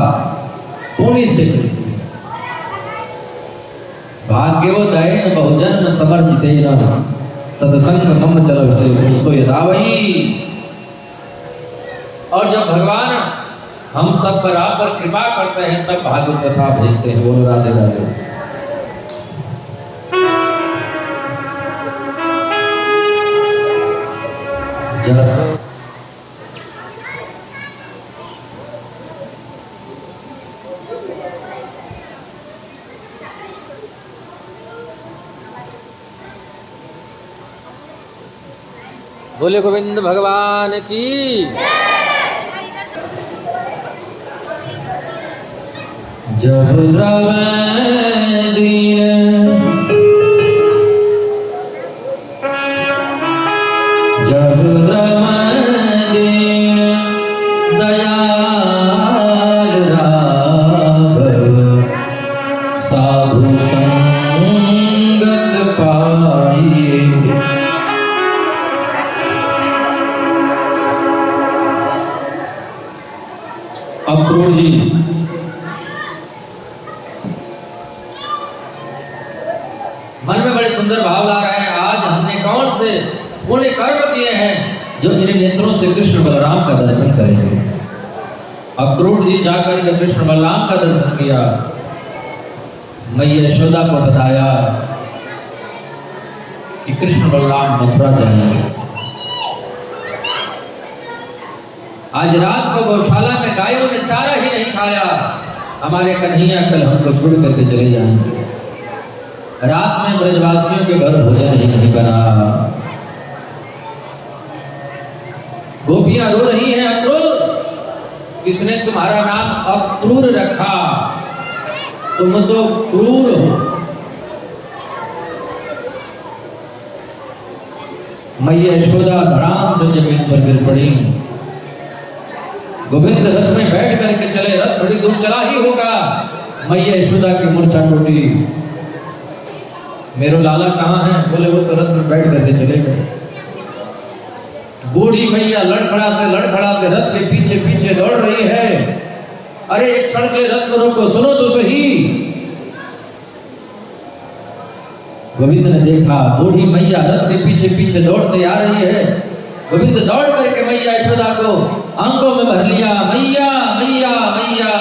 पुण्य से मिलती है। भाग्योदयन बहुजन्म समर्जितेन सत्संग मम चलते सो यदावही। और जब भगवान हम सब पर आप पर कृपा करते हैं तब भागवत कथा भेजते हैं। बोलो राधे राधे। जब बोले गोविंद भगवान की। जब रवै दीन जब रवै दीन दयाल राघव साधु संगत पाई। अक्रूर जी मन में बड़े सुंदर भाव ला रहे हैं। आज हमने कौन से पुण्य कर्म किए हैं जो इन नेत्रों से कृष्ण बलराम का दर्शन करेंगे। अक्रूर जी जाकर के कृष्ण बलराम का दर्शन किया, मैया यशोदा को बताया कि कृष्ण बलराम मथुरा जाएंगे। आज रात को गौशाला में गायों ने चारा ही नहीं खाया, हमारे कन्हैया कल हमको छोड़ करके चले जाएंगे। रात में ब्रजवासियों के घर भोजन ही नहीं बना। गोपियां रो रही हैं, अक्रूर किसने तुम्हारा नाम अक्रूर रखा, तुम तो क्रूर हो। मैया यशोदा धड़ाम से जमीन पर गिर पड़ी। गोविंद रथ में बैठ करके चले, रथ थोड़ी दूर चला ही होगा, मैया यशोदा की मूर्छा टूटी। मेरो लाला कहाँ है? बोले वो तो रथ में बैठ करके चले गए। बूढ़ी मैया लड़खड़ाते रथ के पीछे पीछे दौड़ रही है। अरे एक क्षण के लिए रथ को रोको, सुनो तो सही। गोविंद ने देखा बूढ़ी मैया रथ के पीछे पीछे दौड़ते आ रही है। गोविंद दौड़ करके मैया यशोदा को आंखों में भर लिया। मैया मैया मैया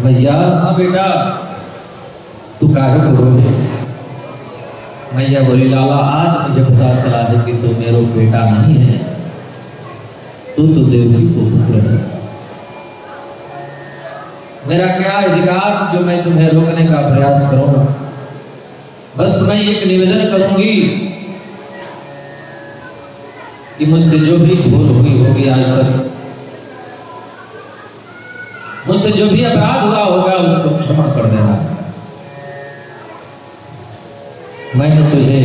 मैया। हाँ बेटा, तू काहे को रोए? मैया बोली लाला आज मुझे पता चला है कि तू मेरा बेटा नहीं है, तू तो देवकी को पुत्र है। मेरा क्या अधिकार जो मैं तुम्हें रोकने का प्रयास करूं? बस मैं एक निवेदन करूंगी कि मुझसे जो भी भूल हुई होगी आज तक, मुझसे जो भी अपराध हुआ होगा उसको क्षमा कर देना। मैंने तुझे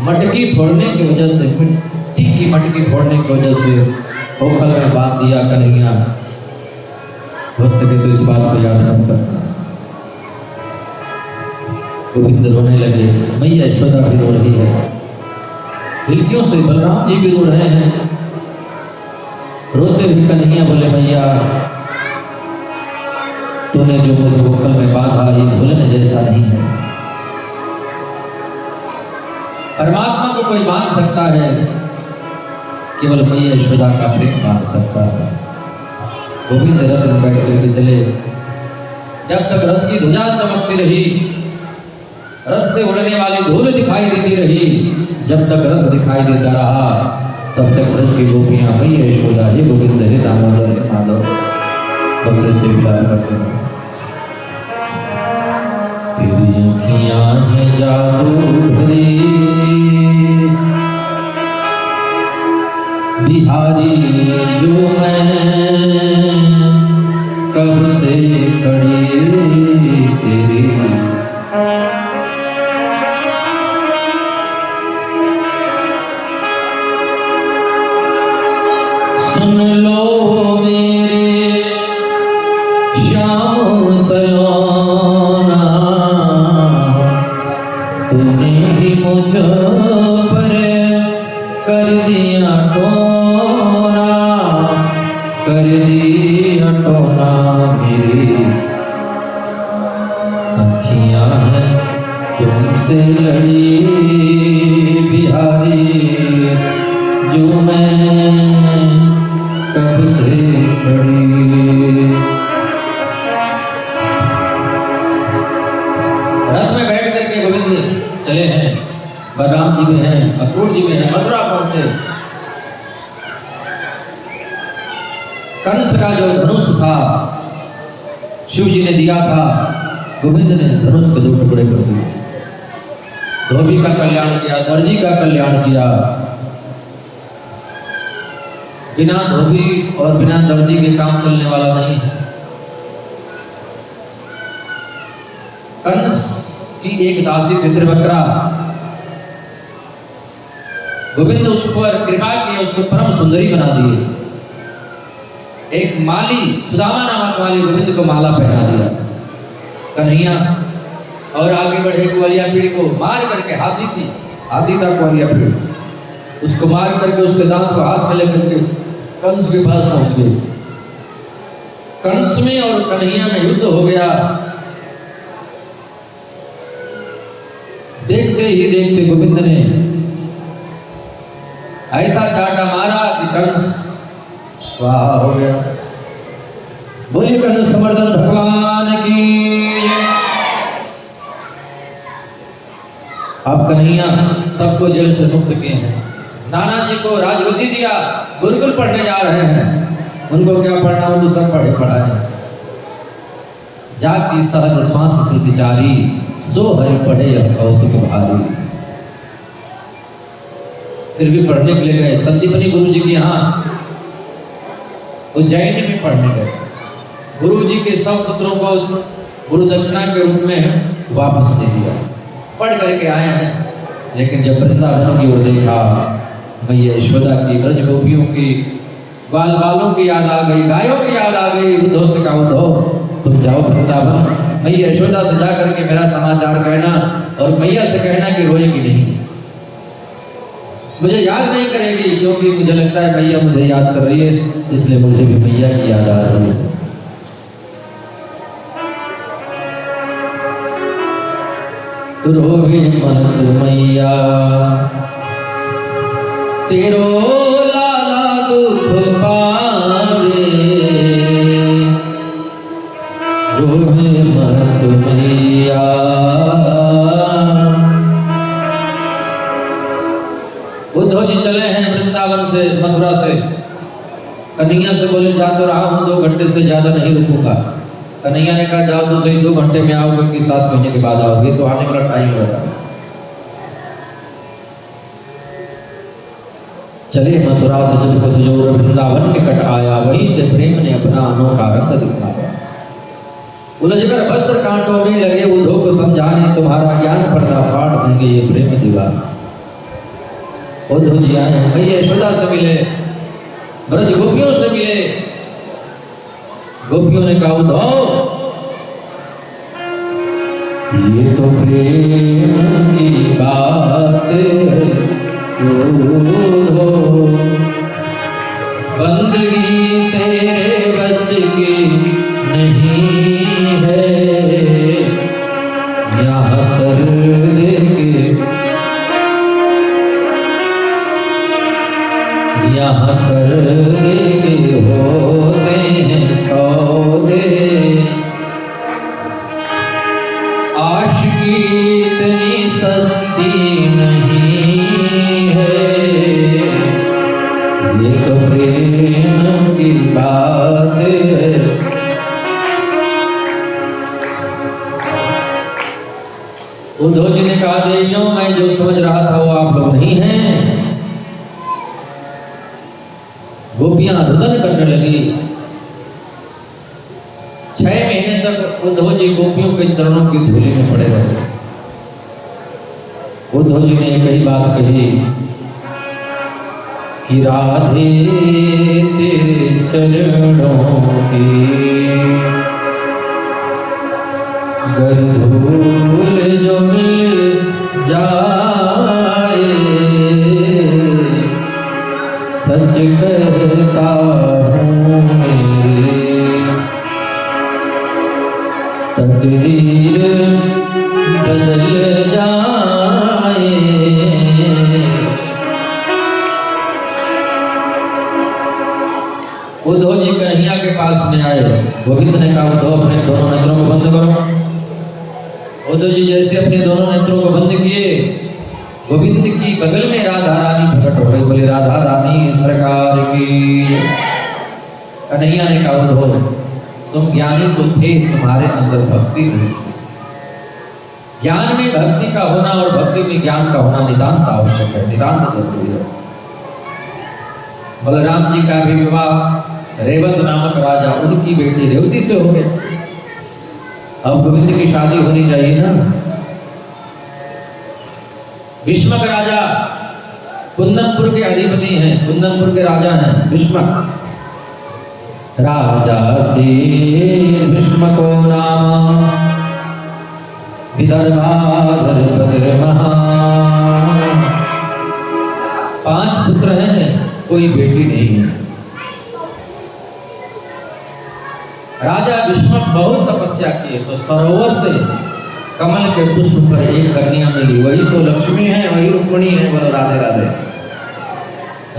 मटकी फोड़ने की वजह से, मिट्टी की मटकी फोड़ने की वजह से ओखल में बांध दिया कन्हैया, हो सके तो इस बात को याद मत करना। गोविंद रोने लगे, मैया यशोदा भी रो रही है, हिलकियों से बलराम जी भी रो रहे हैं। रोते हुए कन्हैया बोले, मैया तूने जो मुझे ओखल में बांधा ये भूलने जैसा नहीं है। परमात्मा को कोई बांध सकता है, केवल मैया यशोदा का प्रेम बांध सकता है। गोविंद रथ में बैठ करके चले। जब तक रथ की ध्वजा चमकती रही, रथ से उड़ने वाली धूल दिखाई देती रही, जब तक रथ दिखाई देता रहा, तब तक रथ की गोपियां मैया यशोदा, हे गोविंद, हे दामोदर, हे माधव, बस ऐसे विलाप करते हैं। तेरी अखियां हैं जादू भरी, बिहारी जो मैं कब से खड़ी तेरी, सुन लो मेरे श्याम सलोना, तूने ही मुझ पर कर दिया टोना, कर दिया टोना। मेरी अखियां हैं तुमसे लड़ी, बिहारी जो मैं कब से खड़ी। रथ में बैठ करके गोविंद चले हैं, बलराम जी में हैं, अक्रूर जी में हैं, मथुरा पहुंचे। कंस का जो धनुष था शिव जी ने दिया था, गोविंद ने धनुष के 2 टुकड़े कर दिए। धोबी का कल्याण किया, दर्जी का कल्याण किया। बिना धोबी और बिना दर्जी के काम चलने वाला नहीं है। कंस की एक दासी थी त्रिवक्रा, गोविंद उस पर कृपा की, उसको परम सुंदरी बना दिए। एक माली, सुदामा नामक माली, गोविंद को माला पहना दिया। कन्हैया और आगे बढ़े ग्वालिया पीढ़ी को मार करके, हाथी थी, हाथी था ग्वालिया पीढ़ी, उसको मार करके उसके दांत को हाथ में लेकर के कंस के पास पहुंच गए। कंस में और कन्हैया में युद्ध हो गया। देखते ही देखते गोविंद ने ऐसा चाटा मारा कि कंस स्वाहा हो गया। बोलिए कंस समर्दन भगवान की। आप कन्हैया सबको जेल से मुक्त किए हैं। नाना जी को राजगद्दी दिया, गुरुकुल पढ़ने जा रहे हैं, उनको क्या पढ़ना हो तो सब पढ़े पढ़ाए। जाकी सहज श्वास श्रुतिचारी, सो हरि पढ़े कौतुक भारी। फिर भी पढ़ने के लिए गए। संदीपनी गुरु जी के यहाँ उज्जैन में पढ़ने गए। गुरु जी के सब पुत्रों को गुरु दक्षिणा के रूप में वापस दे दिया। पढ़ करके आए हैं, लेकिन जब वृंदावन की ओर देखा, मैया यशोदा की, ब्रज गोपियों की, बाल बालों की याद आ गई, गायों की याद आ गई। उद्धव से कहा, उद्धव तुम जाओ वृंदावन, मैया यशोदा से जा करके मेरा समाचार कहना, और मैया से कहना कि रोएगी नहीं, मुझे याद नहीं करेगी, क्योंकि मुझे लगता है मैया मुझे याद कर रही है, इसलिए मुझे भी मैया की याद आ रही है। रोवे मत मैया तेरो लाला दुख पावे, रोवे मत मैया। उद्धव जी चले हैं वृंदावन से, मथुरा से। कन्हैया से बोले, जा तो रहा हूं, 2 घंटे से ज्यादा नहीं रुकूंगा, कन्हैया ने कहा जाओ तो सही 2 घंटे में आओगे कि 7 महीने के बाद आओगे, तो आने वाला टाइम हो रहा है। चले मथुरा से जब कुछ जो वृंदावन निकट आया, वहीं से प्रेम ने अपना अनोखा रंग दिखाया। उलझकर वस्त्र कांटों में लगे उद्धव को समझाने, तुम्हारा ज्ञान पर्दा फाड़ देंगे ये प्रेम दीवार। उद्धव जी आए, भैया यशोदा से मिले, ब्रज गोपियों से मिले। गोपियों ने कहा उद्धव ये तो प्रेम की बात बंदगी तेरे बस की नहीं है, यहाँ सरदे के यहाँ सरदे के होते हैं सौदे, आशिकी इतनी सस्ती नहीं है, ये तो प्रेम की बात है। उद्धव जी ने कहा देवियों, मैं जो समझ रहा था वो आप लोग नहीं हैं। गोपियां रुदन करने लगी। 6 महीने तक उद्धव जी गोपियों के चरणों की धूलि में पड़े रहे। उद्धव जी ने एक ही बात कही कि राधे तेरे चरणों की गर धूल जो मिल जाए, सच करता हूँ मेरी तकदीर बदल जाए। उद्धव जी कन्हैया के पास में आए। गोविंद ने कहा उद्धव अपने दोनों नेत्रों को बंद करो। उद्धव जी जैसे अपने दोनों नेत्रों को बंद किए, गोविंद की बगल में राधा रानी प्रकट हो गई। बोले राधा रानी सरकार की। कन्हैया ने कहा उद्धव तुम ज्ञानी तो थे, तुम्हारे अंदर भक्ति नहीं। ज्ञान में भक्ति का होना और भक्ति में ज्ञान का होना नितांत आवश्यक है, नितांत जरूरी है। बलराम जी का भी विवाह रेवत नामक राजा, उनकी बेटी रेवती से हो गया। अब गोविंद की शादी होनी चाहिए ना। भीष्मक राजा कुंदनपुर के अधिपति हैं, कुंदनपुर के राजा हैं भीष्मक। राजा से भीष्मको नाम विदर्भाधरपति महान। 5 पुत्र हैं, कोई बेटी नहीं है। राजा भीष्मक बहुत तपस्या किए तो सरोवर से कमल के पुष्प पर एक कन्या मिली। वही तो लक्ष्मी है, वही रुक्मिणी है। बोलो राधे राधे।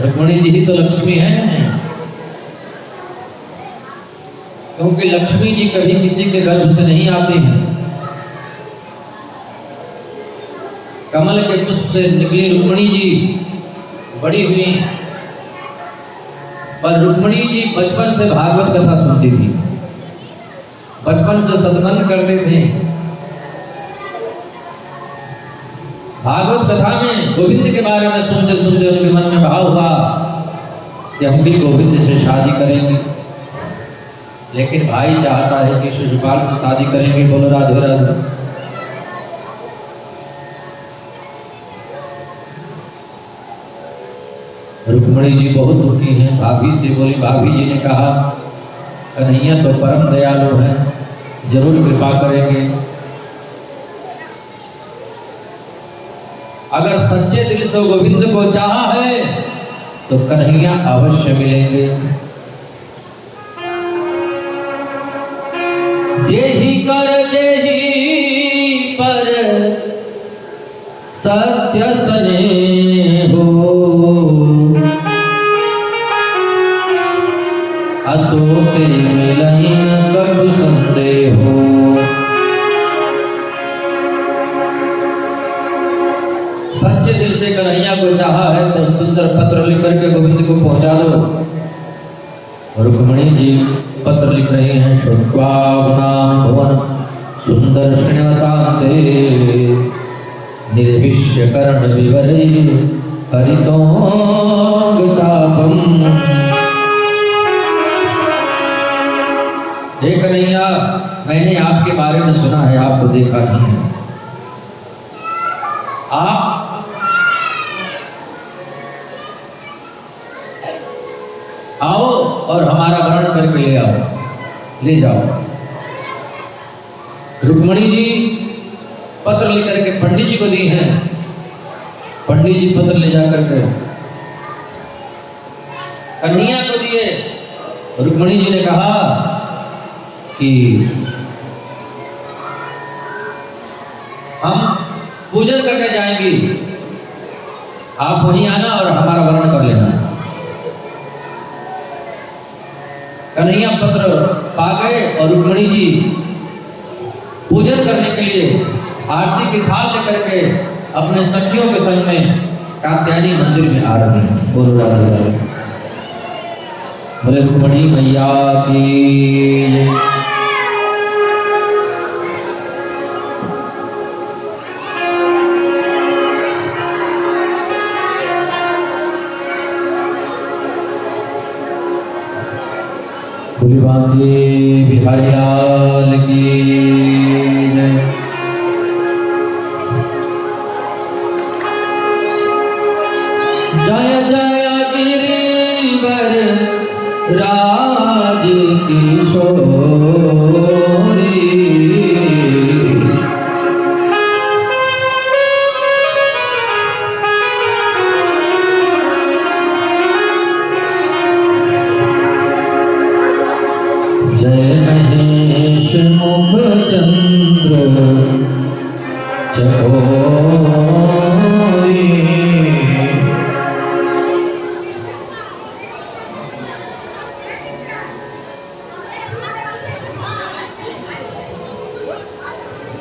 रुक्मिणी जी ही तो लक्ष्मी है, क्योंकि लक्ष्मी जी कभी किसी के गर्भ से नहीं आती हैं। कमल के पुष्प से निकली रुक्मिणी जी बड़ी हुई, पर रुक्मिणी जी बचपन से भागवत कथा सुनती थी, बचपन से सत्संग करते थे। भागवत कथा में गोविंद के बारे में सुनते सुनते उनके मन में भाव हुआ कि हम भी गोविंद से शादी करेंगे। लेकिन भाई चाहता है कि शिशुपाल से शादी करेंगे। बोलो राधे राधे। रुक्मिणी जी बहुत दुखी हैं, भाभी से बोली। भाभी जी ने कहा कन्हैया तो परम दयालु हैं, जरूर कृपा करेंगे। अगर सच्चे दिल से गोविंद को चाहा है तो कन्हैया अवश्य मिलेंगे। जेहि कर जेहि पर सत्य स्नेह हो, अशोक मिलई कछु संदेह हो। सच्चे दिल से कन्हैया को चाहा है तो सुंदर पत्र लिख करके गोविंद को पहुंचा दो। रुक्मिणी जी पत्र लिख रहे हैं। श्रुत्वा गुणान् भुवन सुंदर श्रृण्वतान्ते निर्विश्य कर्ण विवरे हरितोंगतापम। जय कन्हैया, मैंने आपके बारे में सुना है, आपको देखा नहीं है। आप आओ और हमारा वर्ण करके ले आओ, ले जाओ। रुक्मणी जी पत्र लेकर के पंडित जी को दी हैं। पंडित जी पत्र ले जाकर के कन्हैया को दिए। रुक्मणी जी ने कहा कि हम पूजन करने जाएंगे, आप वहीं आना और हमारा वर्ण कर लेना। कन्हैया पत्र पा गए और रुक्मणी जी पूजन करने के लिए आरती की थाल लेकर के अपने सखियों के संग में कात्यायनी मंदिर में आ रहे हैं। बोलो राधे राधे, बोले रुक्मणी मैया की। बोली बांके बिहारी लाल की। जय जय गिरिवर राज किशोरी। जय महेश मुख चंद्र चकोरी।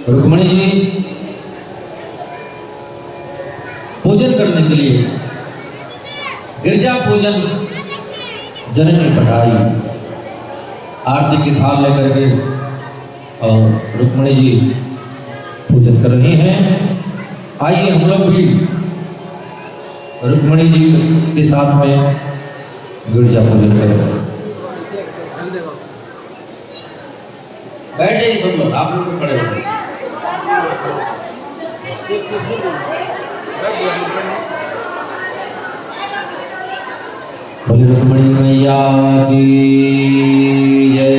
रुक्मणी जी पूजन करने के लिए गिरजा पूजन जननी पढ़ाई आरती की थाल लेकर के और रुक्मणी जी पूजन कर रही हैं। आइए हम लोग भी रुक्मणी जी के साथ में गिरजा पूजन करें। बैठे ही सब लोग, आप लोग खड़े हो। बोले रुक्मणी मैया की जय।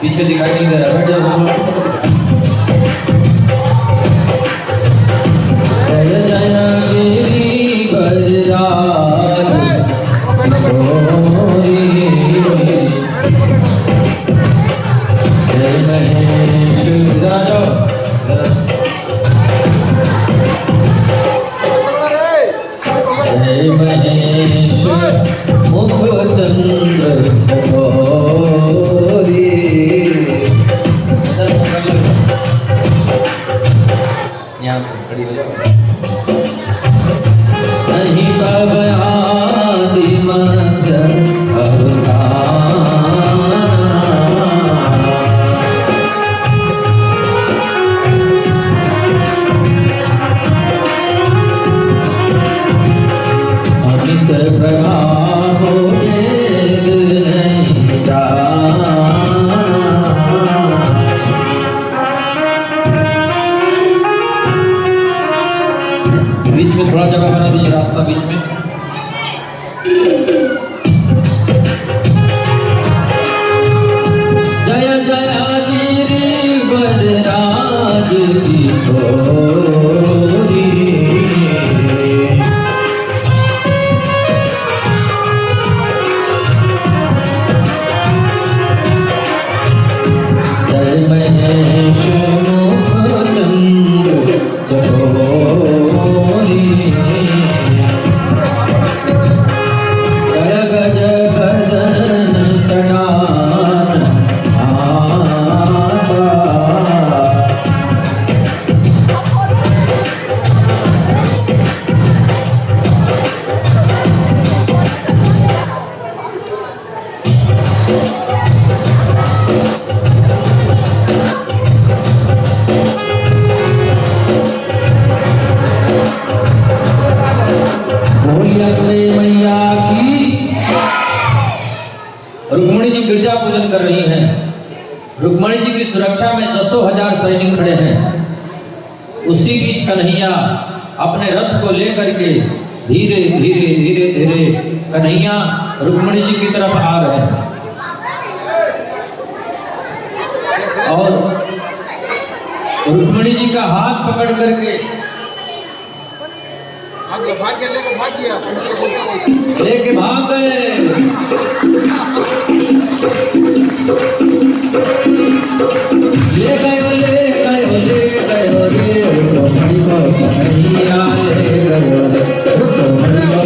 पीछे दिखाई नहीं दे रहा, बैठ जाओ। जय जय गिरिवर राज किशोरी। जय महेश जय महेश मुख चंद्र चकोरी। यहाँ खड़ी हो जाओ। नहीं बयादी मंत्र अमित प्रभाव वेद नहीं जाना। बीच में थोड़ा जगह बना दीजिए, रास्ता बीच में। जय जय गिरिवरराज किशोरी, जय महेश मुखचंद्र जगोरी, जय गजवर्धन सनातन माता। बोलिए अपने मैया की। रुक्मणी जी गिरजा पूजन कर रही हैं। रुक्मणी जी की सुरक्षा में 10,000 सैनिक खड़े हैं। उसी बीच कन्हैया अपने रथ को लेकर के धीरे धीरे धीरे धीरे कन्हैया रुक्मणी जी की तरफ आ रहे हैं और रुक्मणी जी का हाथ पकड़ करके लेके भाग गए। ले गए रुक्मणी को कन्हैया ले गए, रुक्मणी को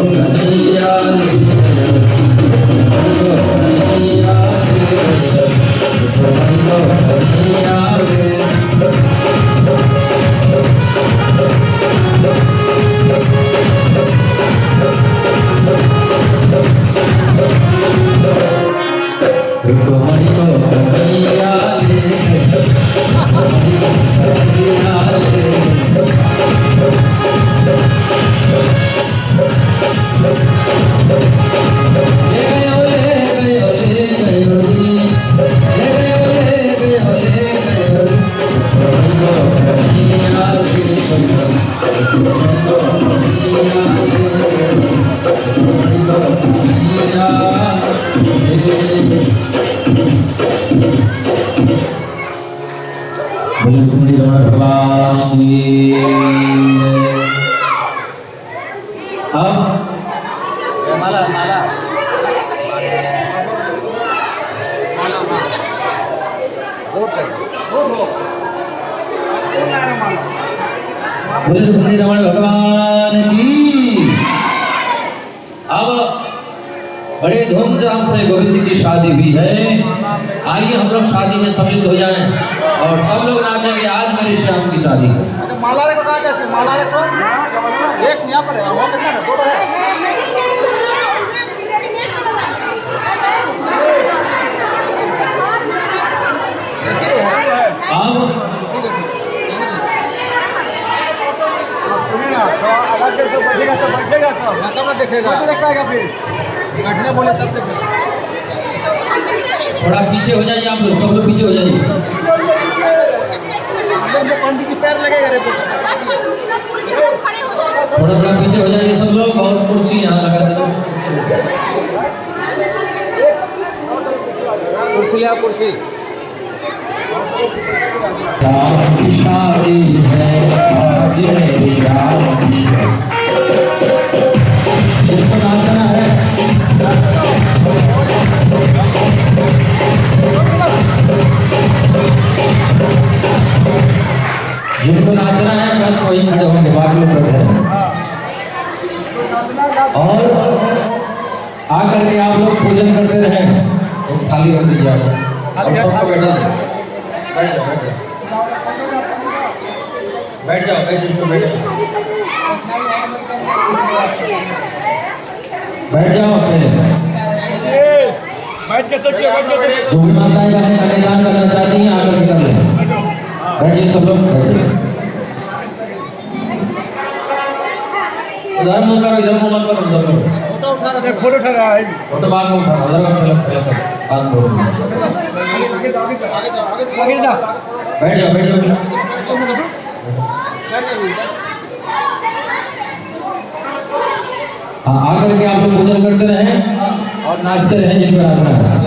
कन्हैया ले गए। रुक्मणी रमण भगवान की। अब बड़े धूमधाम से गोविंद की शादी हुई है। आइए हम लोग शादी में सम्मिलित हो जाएं और सब लोग नाचेंगे। आज मेरे श्याम की शादी है। अच्छा माला रे को कहाँ जाए? माला रे को एक यहाँ पर है, वहाँ कितना है? दो है। अब सुनिए ना, आवाज कैसे बैठेगा तो बैठेगा तो तब ना देखेगा, तो देख पाएगा फिर बैठने बोले तब देखेगा। थोड़ा पीछे हो जाइए आप लोग, सब लोग पीछे हो जाइए। पंडित जी पैर लगेगा रे, थोड़ा थोड़ा पीछे हो जाइए सब लोग और कुर्सी यहाँ लगा दो। कुर्सी ले आओ, कुर्सी। शादी है आज मेरी रात की है। जिसको नाचना है बस वही खड़े होंगे, बाकी लोग बैठे हैं। और आकर के आप लोग पूजन करते रहे। एक थाली रख दीजिए आप और सबको बैठा दीजिए। बैठ जाओ, बैठ जाओ, बैठ जाओ, बैठ जाओ, बैठ जाओ। बैठ जाओ फिर। बैठ के सकते बैठ के सकते जो भी माताएं बहनें कन्यादान करना चाहती हैं आकर के कर लें। बैठिए सब लोग बैठिए। उधर मुंह करो, इधर मुंह मत करो, उधर करो। फोटो उठा रहा है, फोटो उठा रहा है। फोटो बाद में उठाना, उधर का पहले कर बात करो। आगे जा बैठ जाओ बैठ जाओ। हाँ आकर के आप लोग भोजन करते रहें और नाचते रहें जिन पर आना है।